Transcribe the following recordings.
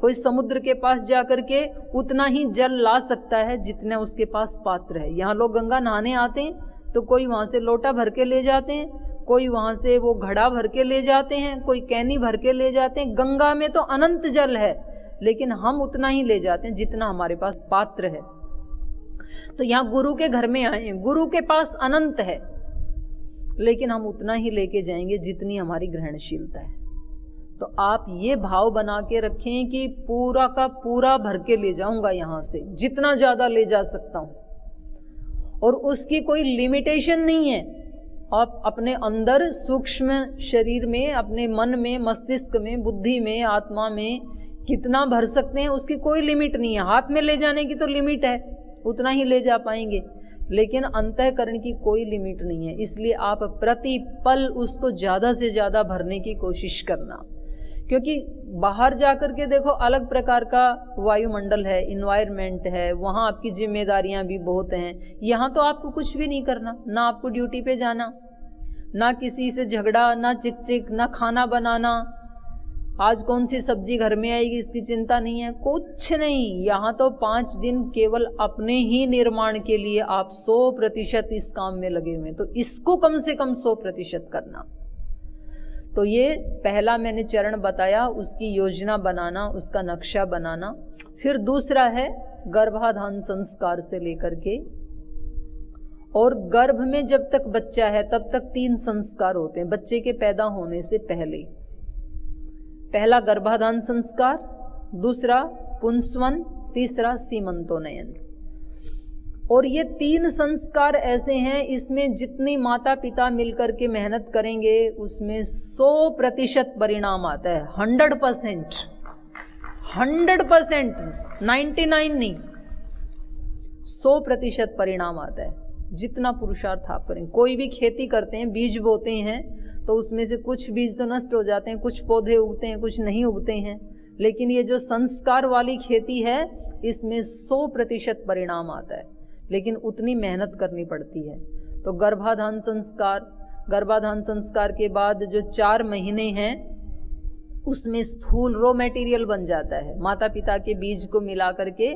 कोई समुद्र के पास जाकर के उतना ही जल ला सकता है जितना उसके पास पात्र है। यहाँ लोग गंगा नहाने आते हैं तो कोई वहाँ से लोटा भर के ले जाते हैं, कोई वहाँ से वो घड़ा भर के ले जाते हैं, कोई कैनी भर के ले जाते हैं। गंगा में तो अनंत जल है, लेकिन हम उतना ही ले जाते हैं जितना हमारे पास पात्र है। तो यहाँ गुरु के घर में आए, गुरु के पास अनंत है, लेकिन हम उतना ही लेके जाएंगे जितनी हमारी ग्रहणशीलता है। तो आप ये भाव बना के रखें कि पूरा का पूरा भर के ले जाऊंगा यहाँ से, जितना ज्यादा ले जा सकता हूँ, और उसकी कोई लिमिटेशन नहीं है। आप अपने अंदर सूक्ष्म शरीर में, अपने मन में, मस्तिष्क में, बुद्धि में, आत्मा में कितना भर सकते हैं उसकी कोई लिमिट नहीं है। हाथ में ले जाने की तो लिमिट है, उतना ही ले जा पाएंगे, लेकिन अंतःकरण की कोई लिमिट नहीं है। इसलिए आप प्रति पल उसको ज़्यादा से ज़्यादा भरने की कोशिश करना, क्योंकि बाहर जाकर के देखो अलग प्रकार का वायुमंडल है, इन्वायरमेंट है, वहाँ आपकी जिम्मेदारियाँ भी बहुत हैं। यहाँ तो आपको कुछ भी नहीं करना, ना आपको ड्यूटी पे जाना, ना किसी से झगड़ा, ना चिक चिक, ना खाना बनाना, आज कौन सी सब्जी घर में आएगी इसकी चिंता नहीं है, कुछ नहीं। यहाँ तो 5 दिन केवल अपने ही निर्माण के लिए आप 100% इस काम में लगे हुए हैं। तो इसको कम से कम 100% करना। तो ये पहला मैंने चरण बताया, उसकी योजना बनाना, उसका नक्शा बनाना। फिर दूसरा है गर्भाधान संस्कार से लेकर के, और गर्भ में जब तक बच्चा है तब तक 3 संस्कार होते हैं बच्चे के पैदा होने से पहले। पहला गर्भाधान संस्कार, दूसरा पुंसवन, तीसरा सीमंतोन्नयन। और ये 3 संस्कार ऐसे हैं, इसमें जितनी माता पिता मिलकर के मेहनत करेंगे उसमें 100% परिणाम आता है। 100%, 99 नहीं, 100% परिणाम आता है जितना पुरुषार्थ आप करें। कोई भी खेती करते हैं, बीज बोते हैं, तो उसमें से कुछ बीज तो नष्ट हो जाते हैं, कुछ पौधे उगते हैं, कुछ नहीं उगते हैं। लेकिन ये जो संस्कार वाली खेती है इसमें 100% परिणाम आता है, लेकिन उतनी मेहनत करनी पड़ती है। तो गर्भाधान संस्कार के बाद जो 4 महीने हैं उसमें स्थूल रॉ मटेरियल बन जाता है। माता पिता के बीज को मिला करके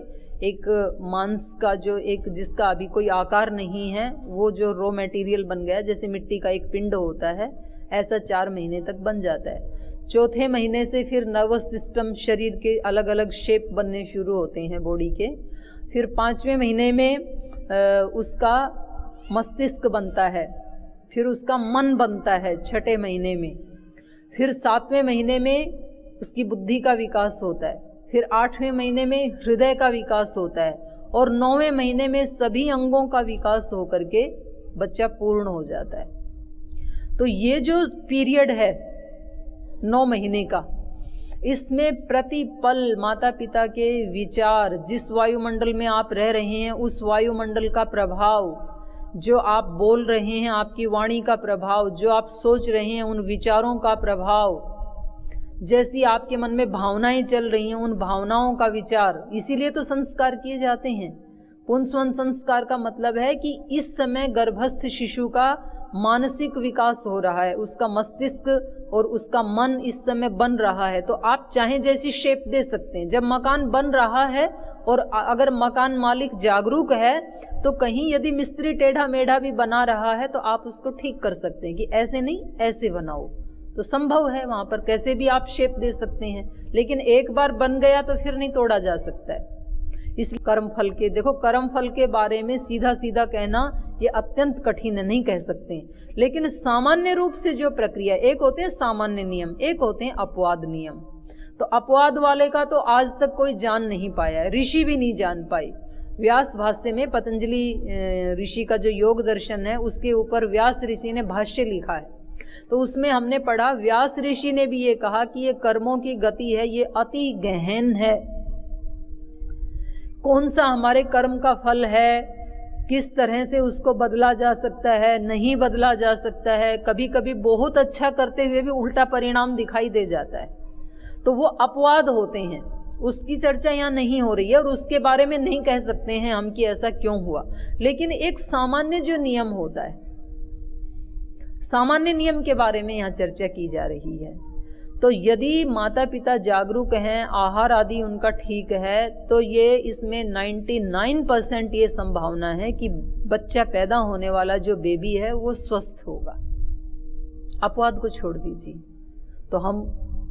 एक मांस का जो एक जिसका अभी कोई आकार नहीं है वो जो रॉ मटेरियल बन गया, जैसे मिट्टी का एक पिंड होता है, ऐसा 4 महीने तक बन जाता है। चौथे महीने से फिर नर्वस सिस्टम, शरीर के अलग अलग शेप बनने शुरू होते हैं बॉडी के। फिर 5वें महीने में उसका मस्तिष्क बनता है, फिर उसका मन बनता है 6ठे महीने में, फिर 7वें महीने में उसकी बुद्धि का विकास होता है, फिर 8वें महीने में हृदय का विकास होता है, और 9वें महीने में सभी अंगों का विकास होकर के बच्चा पूर्ण हो जाता है। तो ये जो पीरियड है 9 महीने का, इसमें प्रति पल माता पिता के विचार, जिस वायुमंडल में आप रह रहे हैं उस वायुमंडल का प्रभाव, जो आप बोल रहे हैं आपकी वाणी का प्रभाव, जो आप सोच रहे हैं उन विचारों का प्रभाव, जैसी आपके मन में भावनाएं चल रही हैं उन भावनाओं का विचार। इसीलिए तो संस्कार किए जाते हैं। पुंसवन संस्कार का मतलब है कि इस समय गर्भस्थ शिशु का मानसिक विकास हो रहा है, उसका मस्तिष्क और उसका मन इस समय बन रहा है। तो आप चाहे जैसी शेप दे सकते हैं। जब मकान बन रहा है और अगर मकान मालिक जागरूक है तो कहीं यदि मिस्त्री टेढ़ा मेढ़ा भी बना रहा है तो आप उसको ठीक कर सकते हैं कि ऐसे नहीं ऐसे बनाओ, तो संभव है वहां पर कैसे भी आप शेप दे सकते हैं। लेकिन एक बार बन गया तो फिर नहीं तोड़ा जा सकता है। इसलिए कर्म फल के, देखो कर्म फल के बारे में सीधा सीधा कहना ये अत्यंत कठिन है, नहीं कह सकते। लेकिन सामान्य रूप से जो प्रक्रिया, एक होते हैं सामान्य नियम, एक होते हैं अपवाद नियम। तो अपवाद वाले का तो आज तक कोई जान नहीं पाया है, ऋषि भी नहीं जान पाए। व्यास भाष्य में पतंजलि ऋषि का जो योग दर्शन है उसके ऊपर व्यास ऋषि ने भाष्य लिखा है, तो उसमें हमने पढ़ा व्यास ऋषि ने भी ये कहा कि ये कर्मों की गति है, ये अति गहन है। कौन सा हमारे कर्म का फल है, किस तरह से उसको बदला जा सकता है, नहीं बदला जा सकता है। कभी कभी बहुत अच्छा करते हुए भी उल्टा परिणाम दिखाई दे जाता है, तो वो अपवाद होते हैं, उसकी चर्चा यहाँ नहीं हो रही है और उसके बारे में नहीं कह सकते हैं हम कि ऐसा क्यों हुआ। लेकिन एक सामान्य जो नियम होता है, सामान्य नियम के बारे में यहाँ चर्चा की जा रही है। तो यदि माता पिता जागरूक हैं, आहार आदि उनका ठीक है, तो ये इसमें 99% ये संभावना है कि बच्चा पैदा होने वाला जो बेबी है वो स्वस्थ होगा। अपवाद को छोड़ दीजिए। तो हम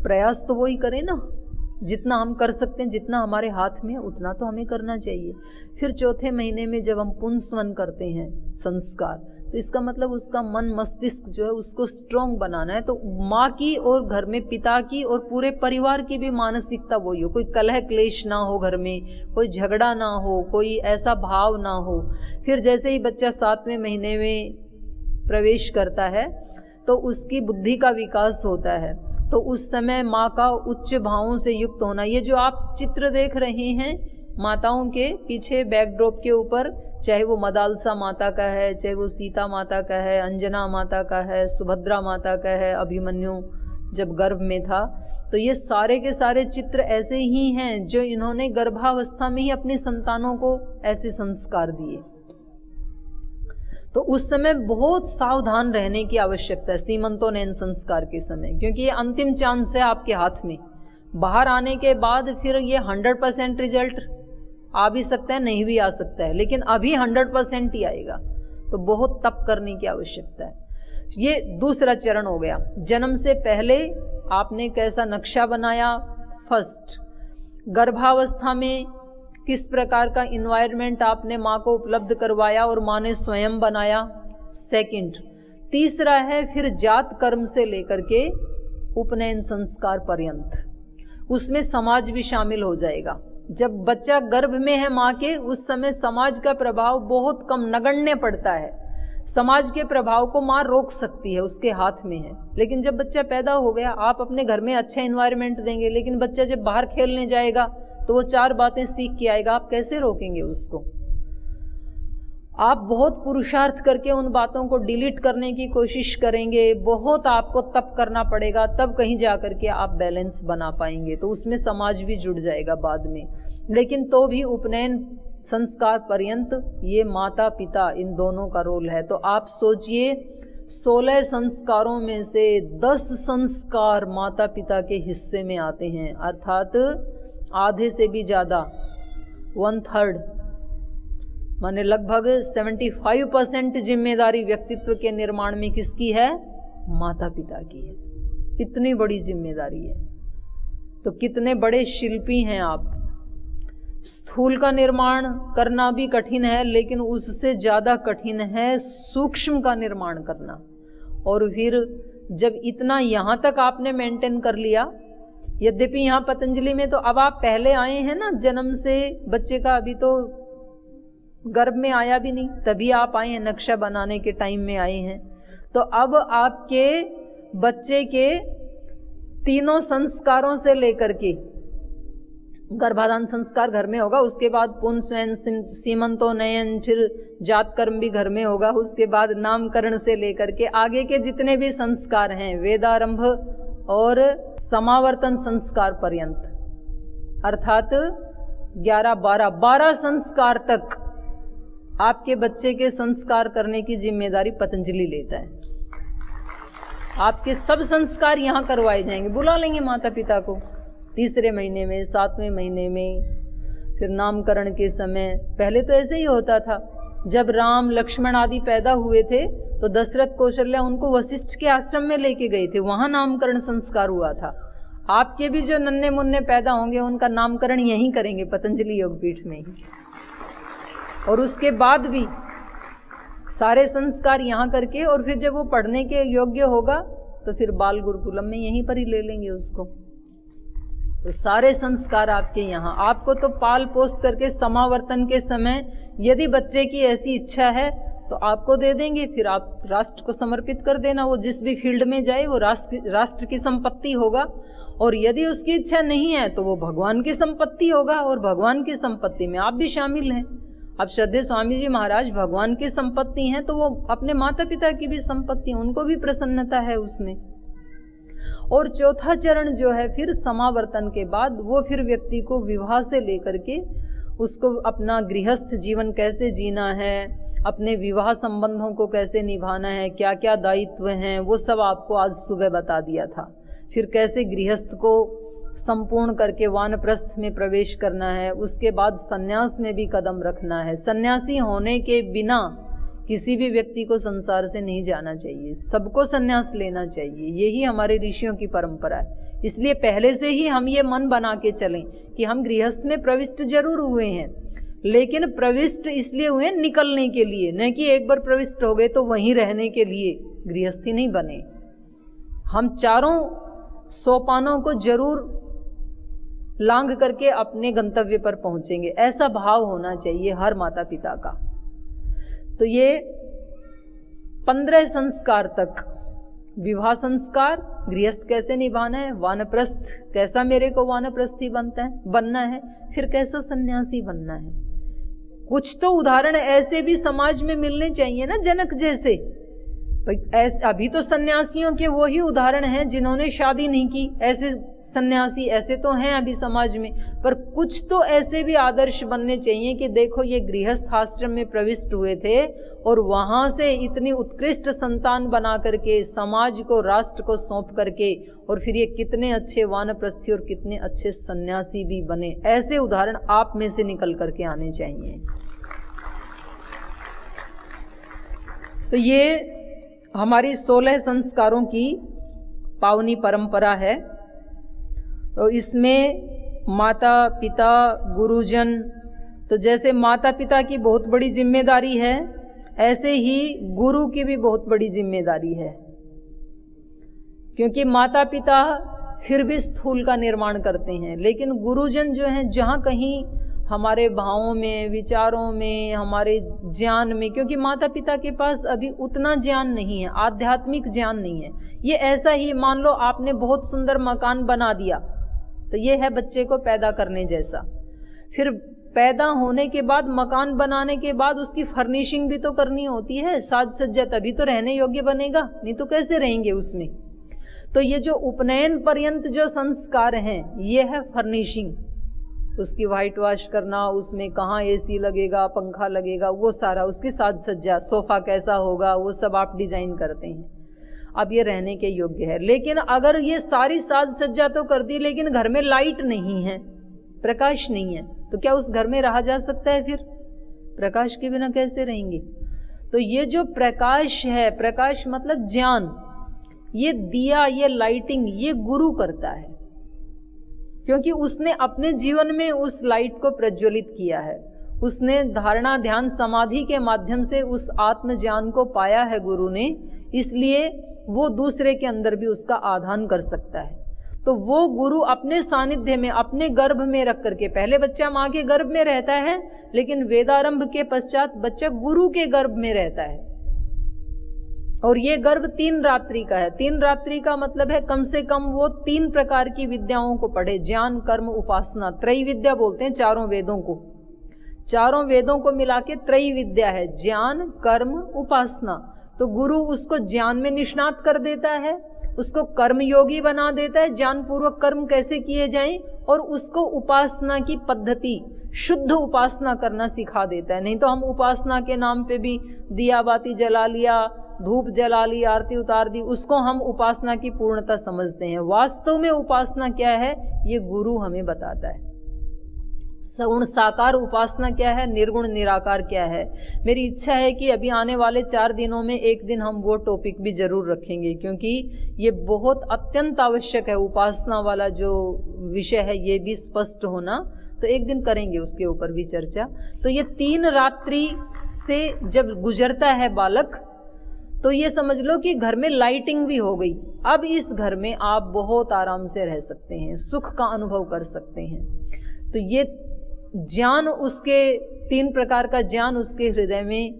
प्रयास तो वही करें ना, जितना हम कर सकते हैं, जितना हमारे हाथ में उतना तो हमें करना चाहिए। फिर चौथे महीने में जब हम पुंसवन करते हैं संस्कार, तो इसका मतलब उसका मन मस्तिष्क जो है उसको स्ट्रॉन्ग बनाना है। तो माँ की और घर में पिता की और पूरे परिवार की भी मानसिकता वही हो, कोई कलह क्लेश ना हो घर में, कोई झगड़ा ना हो, कोई ऐसा भाव ना हो। फिर जैसे ही बच्चा 7वें महीने में प्रवेश करता है तो उसकी बुद्धि का विकास होता है। तो उस समय माँ का उच्च भावों से युक्त होना, ये जो आप चित्र देख रहे हैं माताओं के पीछे बैकड्रॉप के ऊपर, चाहे वो मदालसा माता का है, चाहे वो सीता माता का है, अंजना माता का है, सुभद्रा माता का है, अभिमन्यु जब गर्भ में था, तो ये सारे के सारे चित्र ऐसे ही हैं जो इन्होंने गर्भावस्था में ही अपनी संतानों को ऐसे संस्कार दिए। तो उस समय बहुत सावधान रहने की आवश्यकता है सीमंतोनयन संस्कार के समय, क्योंकि ये अंतिम चांस है आपके हाथ में। बाहर आने के बाद फिर ये 100% रिजल्ट आ भी सकता है, नहीं भी आ सकता है, लेकिन अभी 100% ही आएगा। तो बहुत तप करने की आवश्यकता है। ये दूसरा चरण हो गया। जन्म से पहले आपने कैसा नक्शा बनाया, फर्स्ट। गर्भावस्था में किस प्रकार का इन्वायरमेंट आपने माँ को उपलब्ध करवाया और माँ ने स्वयं बनाया, सेकंड। तीसरा है फिर जात कर्म से लेकर के उपनयन संस्कार पर्यंत, उसमें समाज भी शामिल हो जाएगा। जब बच्चा गर्भ में है माँ के, उस समय समाज का प्रभाव बहुत कम, नगण्य पड़ता है। समाज के प्रभाव को माँ रोक सकती है, उसके हाथ में है। लेकिन जब बच्चा पैदा हो गया, आप अपने घर में अच्छा इन्वायरमेंट देंगे, लेकिन बच्चा जब बाहर खेलने जाएगा तो वो 4 बातें सीख के आएगा, आप कैसे रोकेंगे उसको? आप बहुत पुरुषार्थ करके उन बातों को डिलीट करने की कोशिश करेंगे, बहुत आपको तप करना पड़ेगा, तब कहीं जा कर के आप बैलेंस बना पाएंगे। तो उसमें समाज भी जुड़ जाएगा बाद में। लेकिन तो भी उपनयन संस्कार पर्यंत ये माता पिता इन दोनों का रोल है। तो आप सोचिए 16 संस्कारों में से 10 संस्कार माता पिता के हिस्से में आते हैं, अर्थात आधे से भी ज़्यादा, 1/3 माने लगभग 75% जिम्मेदारी व्यक्तित्व के निर्माण में किसकी है? माता पिता की है। इतनी बड़ी जिम्मेदारी है। तो कितने बड़े शिल्पी हैं आप। स्थूल का निर्माण करना भी कठिन है, लेकिन उससे ज़्यादा कठिन है सूक्ष्म का निर्माण करना। और फिर जब इतना यहाँ तक आपने मेंटेन कर लिया, यद्यपि यहाँ पतंजलि में तो अब आप पहले आए हैं ना, जन्म से बच्चे का अभी तो गर्भ में आया भी नहीं, तभी आप आए हैं, नक्शा बनाने के टाइम में आए हैं। तो अब आपके बच्चे के तीनों संस्कारों से लेकर के, गर्भाधान संस्कार घर में होगा, उसके बाद पुंसवन, सीमंतोनयन, फिर जात कर्म भी घर में होगा, उसके बाद नामकरण से लेकर के आगे के जितने भी संस्कार हैं, वेदारंभ और समावर्तन संस्कार पर्यंत, अर्थात 11-12 संस्कार तक आपके बच्चे के संस्कार करने की जिम्मेदारी पतंजलि लेता है। आपके सब संस्कार यहाँ करवाए जाएंगे। बुला लेंगे माता पिता को 3रे महीने में, 7वें महीने में, फिर नामकरण के समय। पहले तो ऐसे ही होता था, जब राम लक्ष्मण आदि पैदा हुए थे तो दशरथ कौशल्या उनको वशिष्ठ के आश्रम में लेके गए थे, वहाँ नामकरण संस्कार हुआ था। आपके भी जो नन्हे मुन्ने पैदा होंगे उनका नामकरण यहीं करेंगे, पतंजलि योगपीठ में ही। और उसके बाद भी सारे संस्कार यहाँ करके, और फिर जब वो पढ़ने के योग्य होगा तो फिर बाल गुरुकुलम में यहीं पर ही ले लेंगे उसको। तो सारे संस्कार आपके यहाँ, आपको तो पाल पोस करके समावर्तन के समय यदि बच्चे की ऐसी इच्छा है तो आपको दे देंगे, फिर आप राष्ट्र को समर्पित कर देना। वो जिस भी फील्ड में जाए वो राष्ट्र की संपत्ति होगा। और यदि उसकी इच्छा नहीं है तो वो भगवान की संपत्ति होगा, और भगवान की संपत्ति में आप भी शामिल हैं। अब श्रद्धेय स्वामी जी महाराज भगवान की संपत्ति हैं, तो वो अपने माता पिता की भी संपत्ति, उनको भी प्रसन्नता है उसमें। और चौथा चरण जो है फिर समावर्तन के बाद, वो फिर व्यक्ति को विवाह से लेकर के उसको अपना गृहस्थ जीवन कैसे जीना है, अपने विवाह संबंधों को कैसे निभाना है, क्या क्या दायित्व हैं, वो सब आपको आज सुबह बता दिया था। फिर कैसे गृहस्थ को संपूर्ण करके वानप्रस्थ में प्रवेश करना है, उसके बाद सन्यास में भी कदम रखना है। सन्यासी होने के बिना किसी भी व्यक्ति को संसार से नहीं जाना चाहिए, सबको सन्यास लेना चाहिए, यही हमारे ऋषियों की परंपरा है। इसलिए पहले से ही हम ये मन बना के चलें कि हम गृहस्थ में प्रविष्ट जरूर हुए हैं, लेकिन प्रविष्ट इसलिए हुए निकलने के लिए, न कि एक बार प्रविष्ट हो गए तो वहीं रहने के लिए गृहस्थी नहीं बने। हम चारों सोपानों को जरूर लांघ करके अपने गंतव्य पर पहुंचेंगे, ऐसा भाव होना चाहिए हर माता पिता का। तो ये 15 संस्कार तक, विवाह संस्कार, गृहस्थ कैसे निभाना है, वानप्रस्थ कैसा मेरे को वानप्रस्थी बनना है, फिर कैसा सन्यासी बनना है। कुछ तो उदाहरण ऐसे भी समाज में मिलने चाहिए ना, जनक जैसे। अभी तो सन्यासियों के वो ही उदाहरण हैं जिन्होंने शादी नहीं की, ऐसे सन्यासी ऐसे तो हैं अभी समाज में, पर कुछ तो ऐसे भी आदर्श बनने चाहिए कि देखो ये गृहस्थ आश्रम में प्रविष्ट हुए थे और वहां से इतनी उत्कृष्ट संतान बना करके समाज को, राष्ट्र को सौंप करके, और फिर ये कितने अच्छे वानप्रस्थी और कितने अच्छे सन्यासी भी बने। ऐसे उदाहरण आप में से निकल करके आने चाहिए। तो ये हमारी 16 संस्कारों की पावनी परंपरा है। तो इसमें माता पिता गुरुजन, तो जैसे माता पिता की बहुत बड़ी जिम्मेदारी है, ऐसे ही गुरु की भी बहुत बड़ी जिम्मेदारी है, क्योंकि माता पिता फिर भी स्थूल का निर्माण करते हैं, लेकिन गुरुजन जो हैं जहाँ कहीं हमारे भावों में, विचारों में, हमारे ज्ञान में, क्योंकि माता पिता के पास अभी उतना ज्ञान नहीं है, आध्यात्मिक ज्ञान नहीं है। ये ऐसा ही मान लो आपने बहुत सुंदर मकान बना दिया, तो ये है बच्चे को पैदा करने जैसा। फिर पैदा होने के बाद, मकान बनाने के बाद उसकी फर्निशिंग भी तो करनी होती है, साज सज्जा, तभी तो रहने योग्य बनेगा, नहीं तो कैसे रहेंगे उसमें। तो ये जो उपनयन पर्यंत जो संस्कार हैं, ये है फर्निशिंग, उसकी वाइट वॉश करना, उसमें कहाँ एसी लगेगा, पंखा लगेगा, वो सारा, उसकी साज सज्जा, सोफा कैसा होगा, वो सब आप डिजाइन करते हैं। अब ये रहने के योग्य है। लेकिन अगर ये सारी साज सज्जा तो कर दी, लेकिन घर में लाइट नहीं है, प्रकाश नहीं है, तो क्या उस घर में रहा जा सकता है? फिर प्रकाश के बिना कैसे रहेंगे? तो ये जो प्रकाश है, प्रकाश मतलब ज्ञान, ये दिया, ये लाइटिंग, ये गुरु करता है, क्योंकि उसने अपने जीवन में उस लाइट को प्रज्वलित किया है। उसने धारणा, ध्यान, समाधि के माध्यम से उस आत्म ज्ञान को पाया है गुरु ने, इसलिए वो दूसरे के अंदर भी उसका आधान कर सकता है। तो वो गुरु अपने सानिध्य में, अपने गर्भ में रख करके, पहले बच्चा माँ के गर्भ में रहता है, लेकिन वेदारंभ के पश्चात बच्चा गुरु के गर्भ में रहता है। और ये गर्भ 3 रात्रि का है। 3 रात्रि का मतलब है कम से कम वो 3 प्रकार की विद्याओं को पढ़े, ज्ञान, कर्म, उपासना, त्रय विद्या बोलते हैं चारों वेदों को। चारों वेदों को मिला के त्रय विद्या है, ज्ञान, कर्म, उपासना। तो गुरु उसको ज्ञान में निष्णात कर देता है, उसको कर्म योगी बना देता है, ज्ञान पूर्वक कर्म कैसे किए जाएं, और उसको उपासना की पद्धति, शुद्ध उपासना करना सिखा देता है। नहीं तो हम उपासना के नाम पे भी दिया बाती जला लिया, धूप जला ली, आरती उतार दी, उसको हम उपासना की पूर्णता समझते हैं। वास्तव में उपासना क्या है, ये गुरु हमें बताता है। सगुण साकार उपासना क्या है, निर्गुण निराकार क्या है। मेरी इच्छा है कि अभी आने वाले 4 दिनों में एक दिन हम वो टॉपिक भी जरूर रखेंगे, क्योंकि ये बहुत अत्यंत आवश्यक है। उपासना वाला जो विषय है ये भी स्पष्ट होना, तो एक दिन करेंगे उसके ऊपर भी चर्चा। तो ये 3 रात्रि से जब गुजरता है बालक, तो ये समझ लो कि घर में लाइटिंग भी हो गई। अब इस घर में आप बहुत आराम से रह सकते हैं, सुख का अनुभव कर सकते हैं। तो ये ज्ञान, उसके 3 प्रकार का ज्ञान उसके हृदय में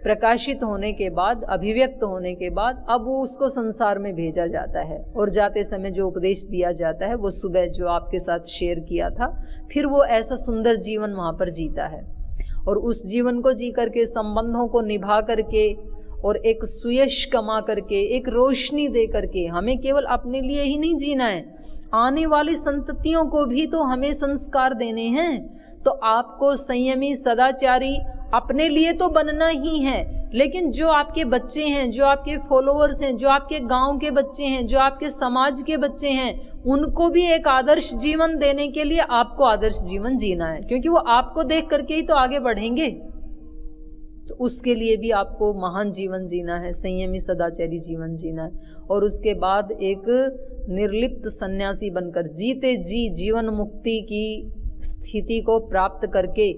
प्रकाशित होने के बाद, अभिव्यक्त होने के बाद, अब वो उसको संसार में भेजा जाता है। और जाते समय जो उपदेश दिया जाता है वो सुबह जो आपके साथ शेयर किया था, फिर वो ऐसा सुंदर जीवन वहाँ पर जीता है। और उस जीवन को जी करके, संबंधों को निभा करके, और एक सुयश कमा करके, एक रोशनी दे करके, हमें केवल अपने लिए ही नहीं जीना है, आने वाली संततियों को भी तो हमें संस्कार देने हैं। तो आपको संयमी, सदाचारी, अपने लिए तो बनना ही है, लेकिन जो आपके बच्चे हैं, जो आपके फॉलोअर्स हैं, जो आपके गांव के बच्चे हैं, जो आपके समाज के बच्चे हैं, उनको भी एक आदर्श जीवन देने के लिए आपको आदर्श जीवन जीना है, क्योंकि वो आपको देख करके ही तो आगे बढ़ेंगे। तो उसके लिए भी आपको महान जीवन जीना है, संयमी सदाचारी जीवन जीना है। और उसके बाद एक निर्लिप्त सन्यासी बनकर जीते जी जीवन मुक्ति की स्थिति को प्राप्त करके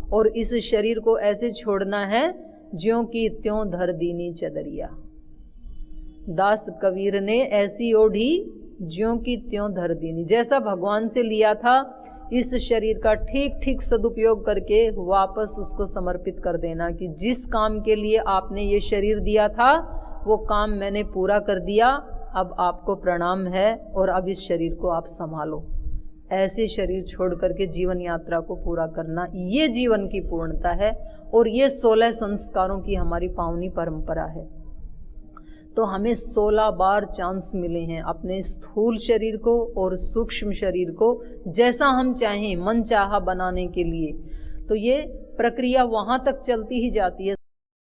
और इस शरीर को ऐसे छोड़ना है ज्यों की त्यों धर दीनी चदरिया। दास कबीर ने ऐसी ओढ़ी ज्यों की त्यों धर दीनी, जैसा भगवान से लिया था इस शरीर का ठीक ठीक सदुपयोग करके वापस उसको समर्पित कर देना कि जिस काम के लिए आपने ये शरीर दिया था वो काम मैंने पूरा कर दिया, अब आपको प्रणाम है और अब इस शरीर को आप संभालो। ऐसे शरीर छोड़ करके जीवन यात्रा को पूरा करना, ये जीवन की पूर्णता है और ये 16 संस्कारों की हमारी पावनी परंपरा है। तो हमें 16 बार चांस मिले हैं अपने स्थूल शरीर को और सूक्ष्म शरीर को जैसा हम चाहें मन चाहा बनाने के लिए। तो ये प्रक्रिया वहाँ तक चलती ही जाती है,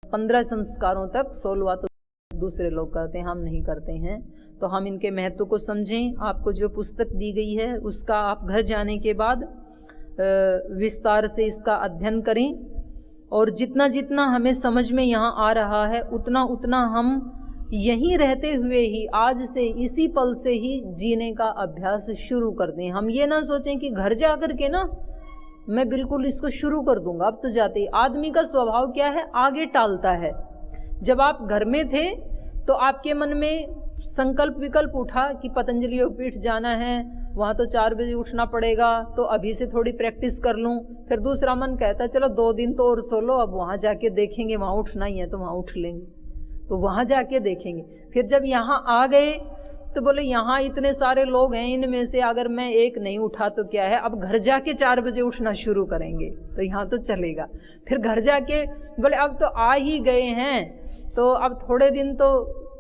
15 संस्कारों तक। 16वां तो दूसरे लोग करते हैं, हम नहीं करते हैं। तो हम इनके महत्व को समझें। आपको जो पुस्तक दी गई है उसका आप घर जाने के बाद विस्तार से इसका अध्ययन करें और जितना जितना हमें समझ में यहाँ आ रहा है उतना उतना हम यहीं रहते हुए ही आज से इसी पल से ही जीने का अभ्यास शुरू कर दें। हम ये ना सोचें कि घर जा कर के ना मैं बिल्कुल इसको शुरू कर दूंगा। अब तो जाते ही आदमी का स्वभाव क्या है, आगे टालता है। जब आप घर में थे तो आपके मन में संकल्प विकल्प उठा कि पतंजलि योगपीठ जाना है, वहाँ तो 4 बजे उठना पड़ेगा, तो अभी से थोड़ी प्रैक्टिस कर लूँ। फिर दूसरा मन कहता चलो 2 दिन तो और सो लो, अब वहाँ जाके देखेंगे, वहाँ उठना ही है तो वहाँ उठ लेंगे, तो वहाँ जाके देखेंगे। फिर जब यहाँ आ गए तो बोले यहाँ इतने सारे लोग हैं, इनमें से अगर मैं एक नहीं उठा तो क्या है, अब घर जाके 4 बजे उठना शुरू करेंगे तो यहाँ तो चलेगा। फिर घर जाके बोले अब तो आ ही गए हैं तो अब थोड़े दिन तो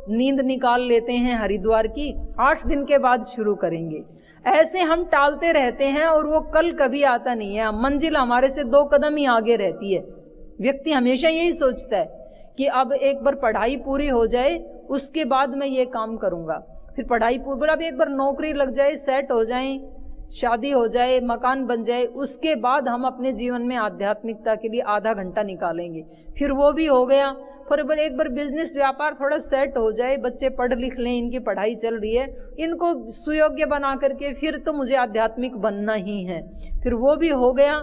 नींद निकाल लेते हैं हरिद्वार की, 8 दिन के बाद शुरू करेंगे। ऐसे हम टालते रहते हैं और वो कल कभी आता नहीं है। मंजिल हमारे से 2 कदम ही आगे रहती है। व्यक्ति हमेशा यही सोचता है कि अब एक बार पढ़ाई पूरी हो जाए उसके बाद मैं ये काम करूँगा, फिर पढ़ाई पूरी, अब एक बार नौकरी लग जाए, सेट हो जाए, शादी हो जाए, मकान बन जाए, उसके बाद हम अपने जीवन में आध्यात्मिकता के लिए आधा घंटा निकालेंगे। फिर वो भी हो गया, फिर एक बार बिजनेस व्यापार थोड़ा सेट हो जाए, बच्चे पढ़ लिख लें, इनकी पढ़ाई चल रही है, इनको सुयोग्य बना करके फिर तो मुझे आध्यात्मिक बनना ही है, फिर वो भी हो गया।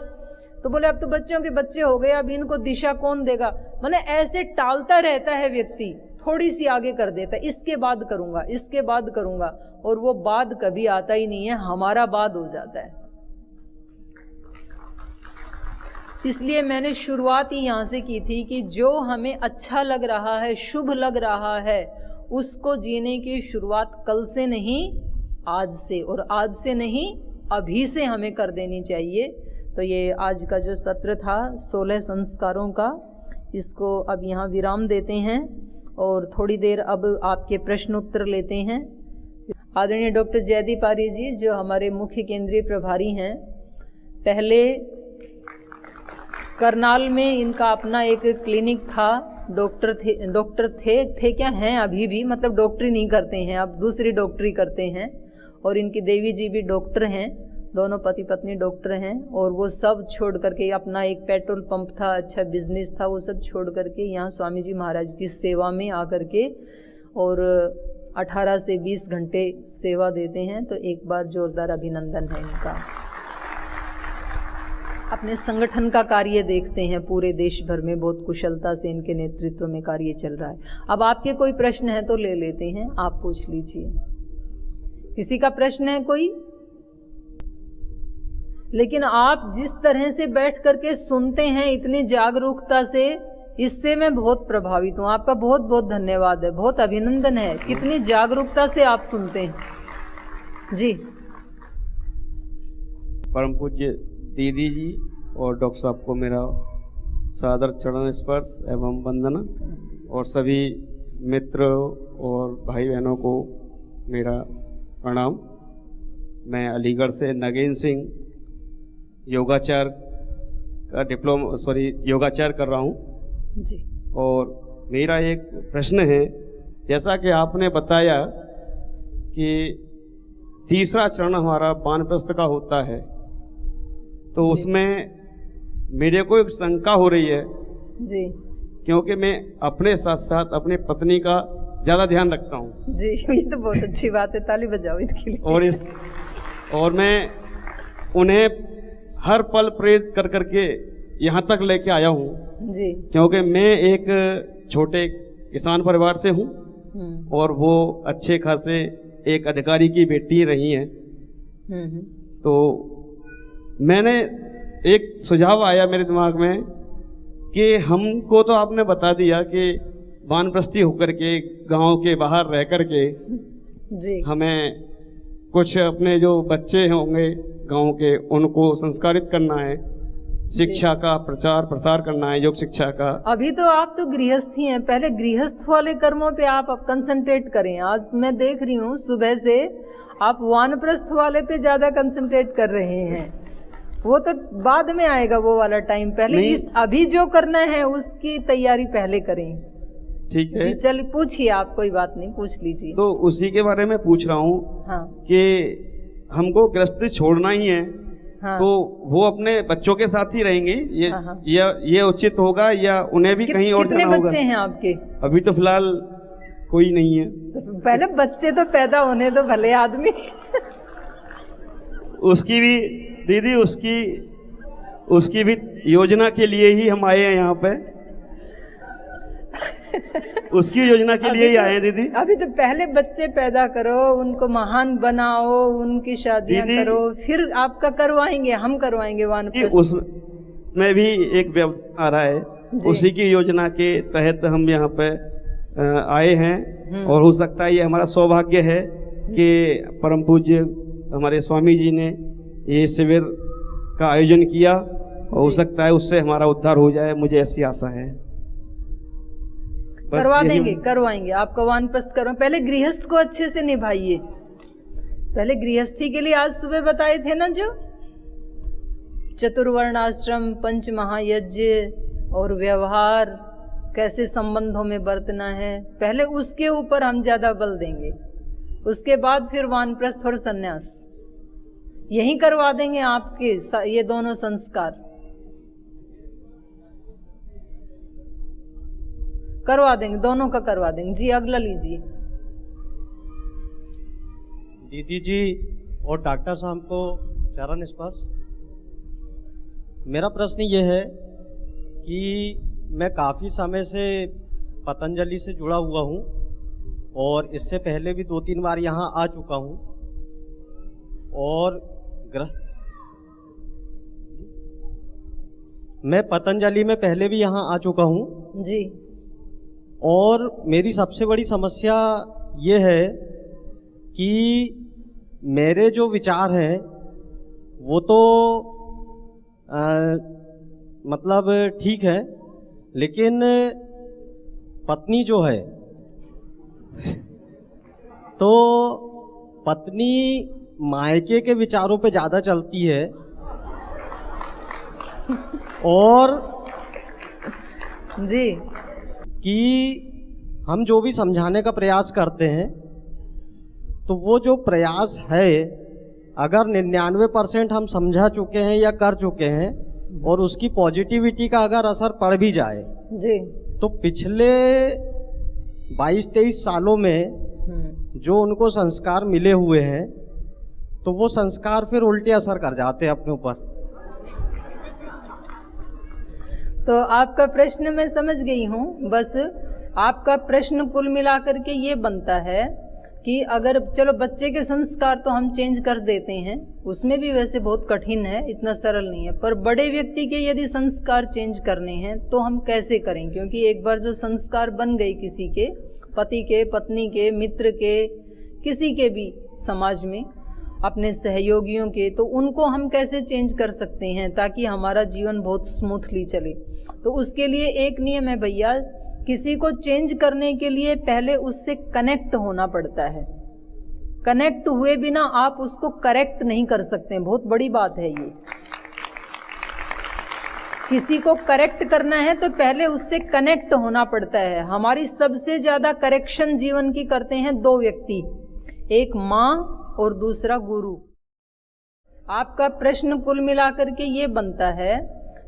तो बोले अब तो बच्चों के बच्चे हो गए, अब इनको दिशा कौन देगा। मैंने ऐसे टालता रहता है व्यक्ति, थोड़ी सी आगे कर देता है, इसके बाद करूँगा, इसके बाद करूँगा, और वो बाद कभी आता ही नहीं है, हमारा बाद हो जाता है। इसलिए मैंने शुरुआत ही यहाँ से की थी कि जो हमें अच्छा लग रहा है, शुभ लग रहा है, उसको जीने की शुरुआत कल से नहीं आज से, और आज से नहीं अभी से हमें कर देनी चाहिए। तो ये आज का जो सत्र था 16 संस्कारों का, इसको अब यहाँ विराम देते हैं और थोड़ी देर अब आपके प्रश्न उत्तर लेते हैं। आदरणीय डॉक्टर जयदीप आर्य जी जो हमारे मुख्य केंद्रीय प्रभारी हैं, पहले करनाल में इनका अपना एक क्लिनिक था, डॉक्टर थे क्या हैं अभी भी, मतलब डॉक्टरी नहीं करते हैं, अब दूसरी डॉक्टरी करते हैं। और इनकी देवी जी भी डॉक्टर हैं, दोनों पति पत्नी डॉक्टर हैं। और वो सब छोड़ करके, अपना एक पेट्रोल पंप था, अच्छा बिजनेस था, वो सब छोड़ करके यहाँ स्वामी जी महाराज की सेवा में आकर के और 18 से 20 घंटे सेवा देते हैं। तो एक बार जोरदार अभिनंदन है इनका। अपने संगठन का कार्य देखते हैं, पूरे देश भर में बहुत कुशलता से इनके नेतृत्व में कार्य चल रहा है। अब आपके कोई प्रश्न है तो ले लेते हैं, आप पूछ लीजिए। किसी का प्रश्न है कोई? लेकिन आप जिस तरह से बैठ करके सुनते हैं इतनी जागरूकता से, इससे मैं बहुत प्रभावित हूँ। आपका बहुत बहुत धन्यवाद है, बहुत अभिनंदन है, कितनी जागरूकता से आप सुनते हैं जी। परम पूज्य दीदी जी और डॉक्टर साहब को मेरा सादर चरण स्पर्श एवं वंदना, और सभी मित्र और भाई बहनों को मेरा प्रणाम। मैं अलीगढ़ से नगेन सिंह योगाचार का योगाचार कर रहा हूँ। जी। और मेरा एक प्रश्न है, जैसा कि आपने बताया कि तीसरा चरण हमारा वानप्रस्थ का होता है, तो जी। उसमें मेरे को एक शंका हो रही है जी। क्योंकि मैं अपने साथ साथ अपनी पत्नी का ज़्यादा ध्यान रखता हूँ। जी, ये तो बहुत अच्छी बात है, ताली बजाओ इसके लिए। और मैं उन्हें हर पल प्रेरित कर करके यहाँ तक लेके आया हूँ। जी। क्योंकि मैं एक छोटे किसान परिवार से हूँ और वो अच्छे खासे एक अधिकारी की बेटी रही हैं। तो मैंने एक सुझाव आया मेरे दिमाग में कि हमको तो आपने बता दिया कि वानप्रस्थी होकर के गांव के बाहर रह कर के जी हमें कुछ अपने जो बच्चे होंगे गांव के उनको संस्कारित करना है, शिक्षा का प्रचार प्रसार करना है, योग शिक्षा का। अभी तो आप तो गृहस्थ ही हैं, पहले गृहस्थ वाले कर्मों पे आप कंसंट्रेट करें। आज मैं देख रही हूँ सुबह से आप वानप्रस्थ वाले पे ज्यादा कंसंट्रेट कर रहे हैं। वो तो बाद में आएगा वो वाला टाइम, पहले इस अभी जो करना है उसकी तैयारी पहले करें। ठीक है जी, चलिए पूछिए, आप कोई बात नहीं, पूछ लीजिए। तो उसी के बारे में पूछ रहा हूँ। हाँ। कि हमको गृहस्थी छोड़ना ही है। हाँ। तो वो अपने बच्चों के साथ ही रहेंगी, ये उचित होगा या उन्हें भी कहीं और जाना होगा? कितने बच्चे हैं आपके? अभी तो फिलहाल कोई नहीं है। तो पहले बच्चे तो पैदा होने दो भले आदमी। उसकी भी दीदी, उसकी भी योजना के लिए ही हम आए हैं यहाँ पे। उसकी योजना के लिए ही आए हैं दीदी। अभी तो पहले बच्चे पैदा करो, उनको महान बनाओ, उनकी शादियां करो, फिर आपका करवाएंगे, हम करवाएंगे वानप्रस्थ। उसमें भी एक व्यवधान आ रहा है, उसी की योजना के तहत हम यहाँ पे आए हैं। और हो सकता है ये हमारा सौभाग्य है कि परम पूज्य हमारे स्वामी जी ने ये शिविर का आयोजन किया, और हो सकता है उससे हमारा उद्धार हो जाए, मुझे ऐसी आशा है। करवा देंगे, करवाएंगे आपका वानप्रस्थ करो। पहले गृहस्थ को अच्छे से निभाइए। पहले गृहस्थी के लिए आज सुबह बताए थे ना, जो चतुर्वर्ण आश्रम, पंच महायज्ञ और व्यवहार कैसे संबंधों में बरतना है, पहले उसके ऊपर हम ज्यादा बल देंगे। उसके बाद फिर वानप्रस्थ और सन्यास, यही करवा देंगे आपके ये दोनों संस्कार करवा देंगे, दोनों का करवा देंगे। जी, अगला लीजिए। दीदी जी और डॉक्टर साहब को चरण स्पर्श। मेरा प्रश्न ये है कि मैं काफ़ी समय से पतंजलि से जुड़ा हुआ हूँ और इससे पहले भी 2-3 बार यहाँ आ चुका हूँ। और मैं पतंजलि में पहले भी यहाँ आ चुका हूँ जी। और मेरी सबसे बड़ी समस्या ये है कि मेरे जो विचार हैं वो तो मतलब ठीक है, लेकिन पत्नी जो है तो पत्नी मायके के विचारों पे ज़्यादा चलती है और जी कि हम जो भी समझाने का प्रयास करते हैं तो वो जो प्रयास है अगर 99% हम समझा चुके हैं या कर चुके हैं और उसकी पॉजिटिविटी का अगर असर पड़ भी जाए जी, तो पिछले 22-23 सालों में जो उनको संस्कार मिले हुए हैं तो वो संस्कार फिर उल्टे असर कर जाते हैं अपने ऊपर। तो आपका प्रश्न मैं समझ गई हूँ। बस आपका प्रश्न कुल मिलाकर के ये बनता है कि अगर चलो बच्चे के संस्कार तो हम चेंज कर देते हैं, उसमें भी वैसे बहुत कठिन है, इतना सरल नहीं है, पर बड़े व्यक्ति के यदि संस्कार चेंज करने हैं तो हम कैसे करें? क्योंकि एक बार जो संस्कार बन गए किसी के, पति के, पत्नी के, मित्र के, किसी के भी समाज में अपने सहयोगियों के, तो उनको हम कैसे चेंज कर सकते हैं ताकि हमारा जीवन बहुत स्मूथली चले? तो उसके लिए एक नियम है भैया, किसी को चेंज करने के लिए पहले उससे कनेक्ट होना पड़ता है। कनेक्ट हुए बिना आप उसको करेक्ट नहीं कर सकते, बहुत बड़ी बात है ये। किसी को करेक्ट करना है तो पहले उससे कनेक्ट होना पड़ता है। हमारी सबसे ज्यादा करेक्शन जीवन की करते हैं दो व्यक्ति, एक माँ और दूसरा गुरु। आपका प्रश्न कुल मिलाकर के ये बनता है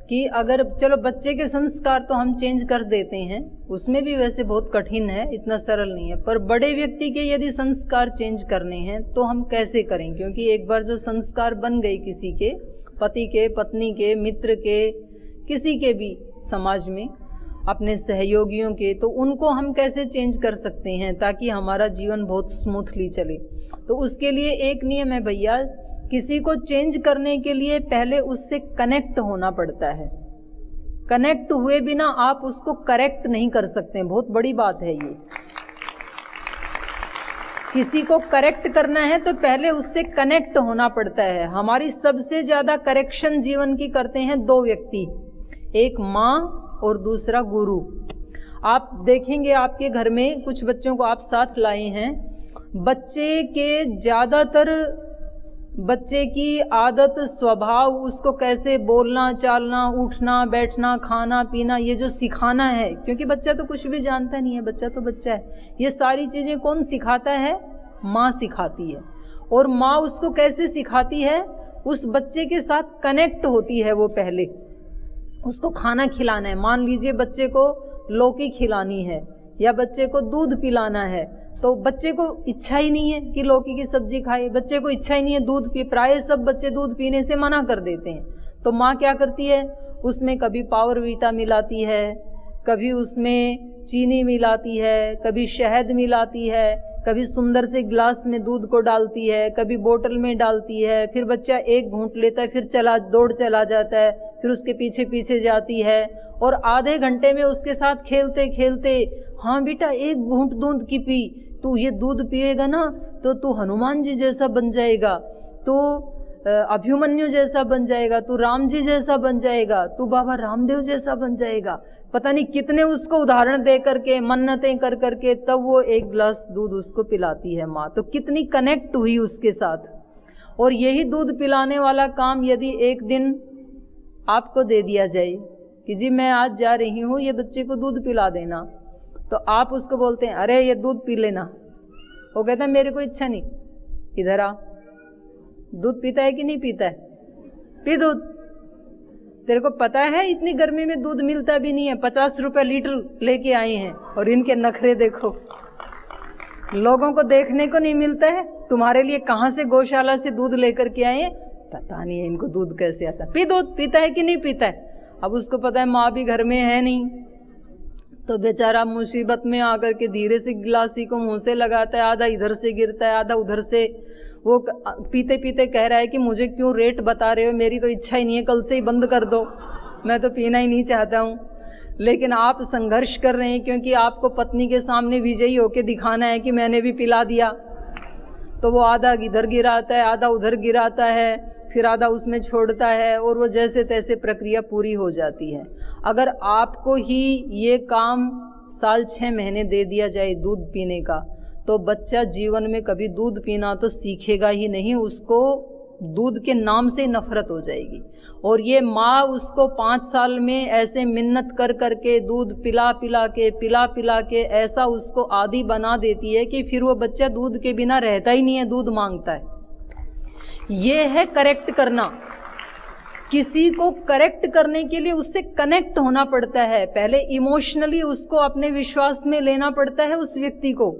कि अगर चलो बच्चे के संस्कार तो हम चेंज कर देते हैं, उसमें भी वैसे बहुत कठिन है, इतना सरल नहीं है, पर बड़े व्यक्ति के यदि संस्कार चेंज करने हैं तो हम कैसे करें? क्योंकि एक बार जो संस्कार बन गए किसी के, पति के, पत्नी के, मित्र के, किसी के भी समाज में, अपने सहयोगियों के, तो उनको हम कैसे चेंज कर सकते हैं ताकि हमारा जीवन बहुत स्मूथली चले? तो उसके लिए एक नियम है भैया, किसी को चेंज करने के लिए पहले उससे कनेक्ट होना पड़ता है। कनेक्ट हुए बिना आप उसको करेक्ट नहीं कर सकते, बहुत बड़ी बात है ये। किसी को करेक्ट करना है तो पहले उससे कनेक्ट होना पड़ता है। हमारी सबसे ज्यादा करेक्शन जीवन की करते हैं दो व्यक्ति, एक माँ और दूसरा गुरु। आप देखेंगे आपके घर में कुछ बच्चों को आप साथ लाए हैं, बच्चे के ज्यादातर बच्चे की आदत, स्वभाव, उसको कैसे बोलना, चालना, उठना, बैठना, खाना, पीना, ये जो सिखाना है, क्योंकि बच्चा तो कुछ भी जानता नहीं है, बच्चा तो बच्चा है, ये सारी चीज़ें कौन सिखाता है? माँ सिखाती है। और माँ उसको कैसे सिखाती है? उस बच्चे के साथ कनेक्ट होती है। वो पहले उसको खाना खिलाना है, मान लीजिए बच्चे को लौकी खिलानी है या बच्चे को दूध पिलाना है, तो बच्चे को इच्छा ही नहीं है कि लौकी की सब्जी खाए, बच्चे को इच्छा ही नहीं है दूध पी, प्राय सब बच्चे दूध पीने से मना कर देते हैं। तो माँ क्या करती है? उसमें कभी पावर वीटा मिलाती है, कभी उसमें चीनी मिलाती है, कभी शहद मिलाती है, कभी सुंदर से ग्लास में दूध को डालती है, कभी बोतल में डालती है, फिर बच्चा एक घूंट लेता है, फिर दौड़ चला जाता है, फिर उसके पीछे पीछे जाती है और आधे घंटे में उसके साथ खेलते खेलते, हाँ बेटा एक घूंट दूध की पी, तू ये दूध पिएगा ना तो तू हनुमान जी जैसा बन जाएगा, तू अभिमन्यु जैसा बन जाएगा, तू राम जी जैसा बन जाएगा, तू बाबा रामदेव जैसा बन जाएगा। पता नहीं कितने उसको उदाहरण दे करके, मन्नतें कर करके, तब वो एक गिलास दूध उसको पिलाती है माँ। तो कितनी कनेक्ट हुई उसके साथ। और यही दूध पिलाने वाला काम यदि एक दिन आपको दे दिया जाए कि जी मैं आज जा रही हूँ, ये बच्चे को दूध पिला देना, तो आप उसको बोलते हैं अरे ये दूध पी लेना, वो कहता है मेरे को इच्छा नहीं, इधर आ। दूध पीता है कि नहीं पीता है? पी दूध। तेरे को पता है इतनी गर्मी में दूध मिलता भी नहीं है, 50 रुपए लीटर लेके आए हैं, और इनके नखरे देखो, लोगों को देखने को नहीं मिलता है, तुम्हारे लिए कहाँ से गौशाला से दूध लेकर के आए हैं, पता नहीं है इनको दूध कैसे आता। पी दूध, पीता है कि नहीं पीता है? अब उसको पता है माँ भी घर में है नहीं, तो बेचारा मुसीबत में आकर के धीरे से गिलासी को मुंह से लगाता है, आधा इधर से गिरता है, आधा उधर से। वो पीते पीते कह रहा है कि मुझे क्यों रेट बता रहे हो, मेरी तो इच्छा ही नहीं है, कल से ही बंद कर दो, मैं तो पीना ही नहीं चाहता हूँ। लेकिन आप संघर्ष कर रहे हैं क्योंकि आपको पत्नी के सामने विजयी होकर दिखाना है कि मैंने भी पिला दिया। तो वो आधा इधर गिराता है, आधा उधर गिराता है, फिर आधा उसमें छोड़ता है, और वो जैसे तैसे प्रक्रिया पूरी हो जाती है। अगर आपको ही ये काम साल 6 महीने दे दिया जाए दूध पीने का, तो बच्चा जीवन में कभी दूध पीना तो सीखेगा ही नहीं, उसको दूध के नाम से नफरत हो जाएगी। और ये माँ उसको 5 साल में ऐसे मिन्नत कर करके दूध पिला पिला के ऐसा उसको आदी बना देती है कि फिर वो बच्चा दूध के बिना रहता ही नहीं है, दूध मांगता है। ये है करेक्ट करना। किसी को करेक्ट करने के लिए उससे कनेक्ट होना पड़ता है, पहले इमोशनली उसको अपने विश्वास में लेना पड़ता है, उस व्यक्ति को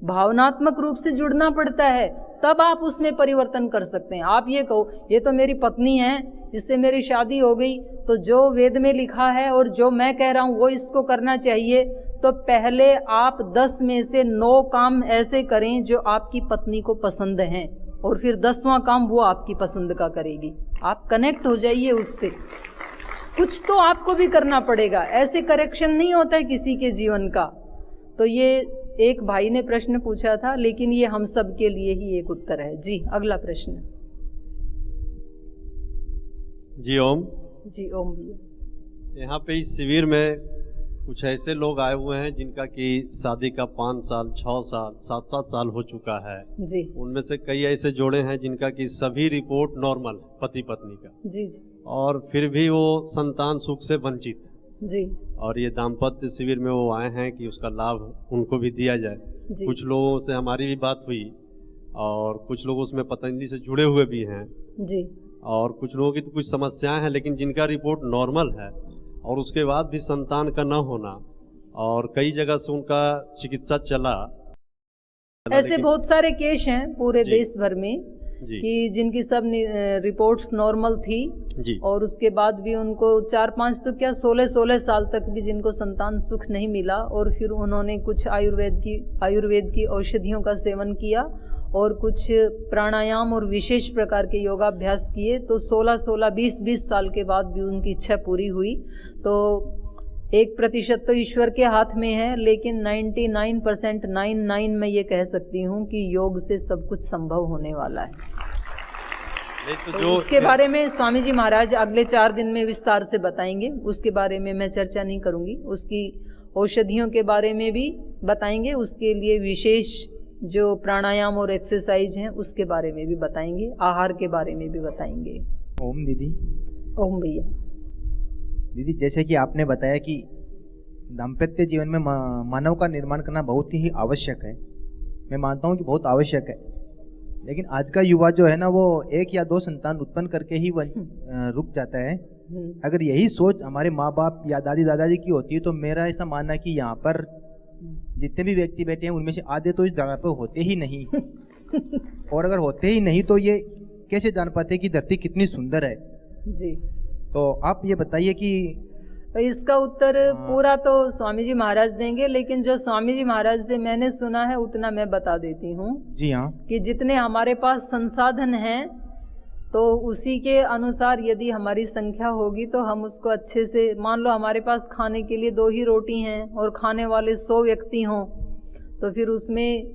भावनात्मक रूप से जुड़ना पड़ता है, तब आप उसमें परिवर्तन कर सकते हैं। आप ये कहो ये तो मेरी पत्नी है, इससे मेरी शादी हो गई, तो जो वेद में लिखा है और जो मैं कह रहा हूँ वो इसको करना चाहिए, तो पहले आप 10 में से 9 काम ऐसे करें जो आपकी पत्नी को पसंद हैं, और फिर 10वां काम वो आपकी पसंद का करेगी। आप कनेक्ट हो जाइए उससे। कुछ तो आपको भी करना पड़ेगा, ऐसे करेक्शन नहीं होता है किसी के जीवन का। तो ये एक भाई ने प्रश्न पूछा था, लेकिन ये हम सब के लिए ही एक उत्तर है। जी अगला प्रश्न। जी ओम। जी ओम भैया। यहाँ पे इस शिविर में कुछ ऐसे लोग आए हुए हैं जिनका कि शादी का 5 साल 6 साल 7 साल हो चुका है। जी। उनमें से कई ऐसे जोड़े हैं जिनका कि सभी रिपोर्ट नॉर्मल, पति पत्नी का। जी जी। और फिर भी वो संतान सुख से वंचित है। जी और ये दाम्पत्य शिविर में वो आए हैं कि उसका लाभ उनको भी दिया जाए। जी कुछ लोगों से हमारी भी बात हुई और कुछ लोग उसमें पतंजलि से जुड़े हुए भी हैं जी और कुछ लोगों की तो कुछ समस्याएं हैं, लेकिन जिनका रिपोर्ट नॉर्मल है और उसके बाद भी संतान का न होना और कई जगह से उनका चिकित्सा चला। ऐसे लेकिन- बहुत सारे केस हैं पूरे जी। देश भर में जी कि जिनकी सब रिपोर्ट्स नॉर्मल थी जी और उसके बाद भी उनको 4-5 तो क्या 16-16 साल तक भी जिनको संतान सुख नहीं मिला और फिर उन्होंने कुछ आयुर्वेद की औषधियों का सेवन किया और कुछ प्राणायाम और विशेष प्रकार के योगाभ्यास किए तो 16-16, 20-20 साल के बाद भी उनकी इच्छा पूरी हुई। तो 1% तो ईश्वर के हाथ में है, लेकिन 99% 99 मैं ये कह सकती हूँ कि योग से सब कुछ संभव होने वाला है। नहीं तो उसके बारे में स्वामी जी महाराज अगले 4 दिन में विस्तार से बताएंगे, उसके बारे में मैं चर्चा नहीं करूँगी। उसकी औषधियों के बारे में भी बताएंगे, उसके लिए विशेष जो प्राणायाम और एक्सरसाइज हैं उसके बारे में भी बताएंगे, आहार के बारे में भी बताएंगे। ओम दीदी। ओम भैया। दीदी जैसे कि आपने बताया कि दाम्पत्य जीवन में मानव का निर्माण करना बहुत ही आवश्यक है, मैं मानता हूँ कि बहुत आवश्यक है, लेकिन आज का युवा जो है ना वो 1 या 2 संतान उत्पन्न करके ही रुक जाता है। अगर यही सोच हमारे माँ बाप या दादी दादाजी की होती है तो मेरा ऐसा मानना है कि यहाँ पर जितने भी व्यक्ति बैठे हैं उनमें से आधे तो इस जगह पर होते ही नहीं और अगर होते ही नहीं तो ये कैसे जान पाते कि धरती कितनी सुंदर है। जी तो आप ये बताइए कि तो इसका उत्तर पूरा तो स्वामी जी महाराज देंगे, लेकिन जो स्वामी जी महाराज से मैंने सुना है उतना मैं बता देती हूँ। जी हाँ, कि जितने हमारे पास संसाधन हैं तो उसी के अनुसार यदि हमारी संख्या होगी तो हम उसको अच्छे से, मान लो हमारे पास खाने के लिए 2 ही रोटी हैं और खाने वाले 100 व्यक्ति हों तो फिर उसमें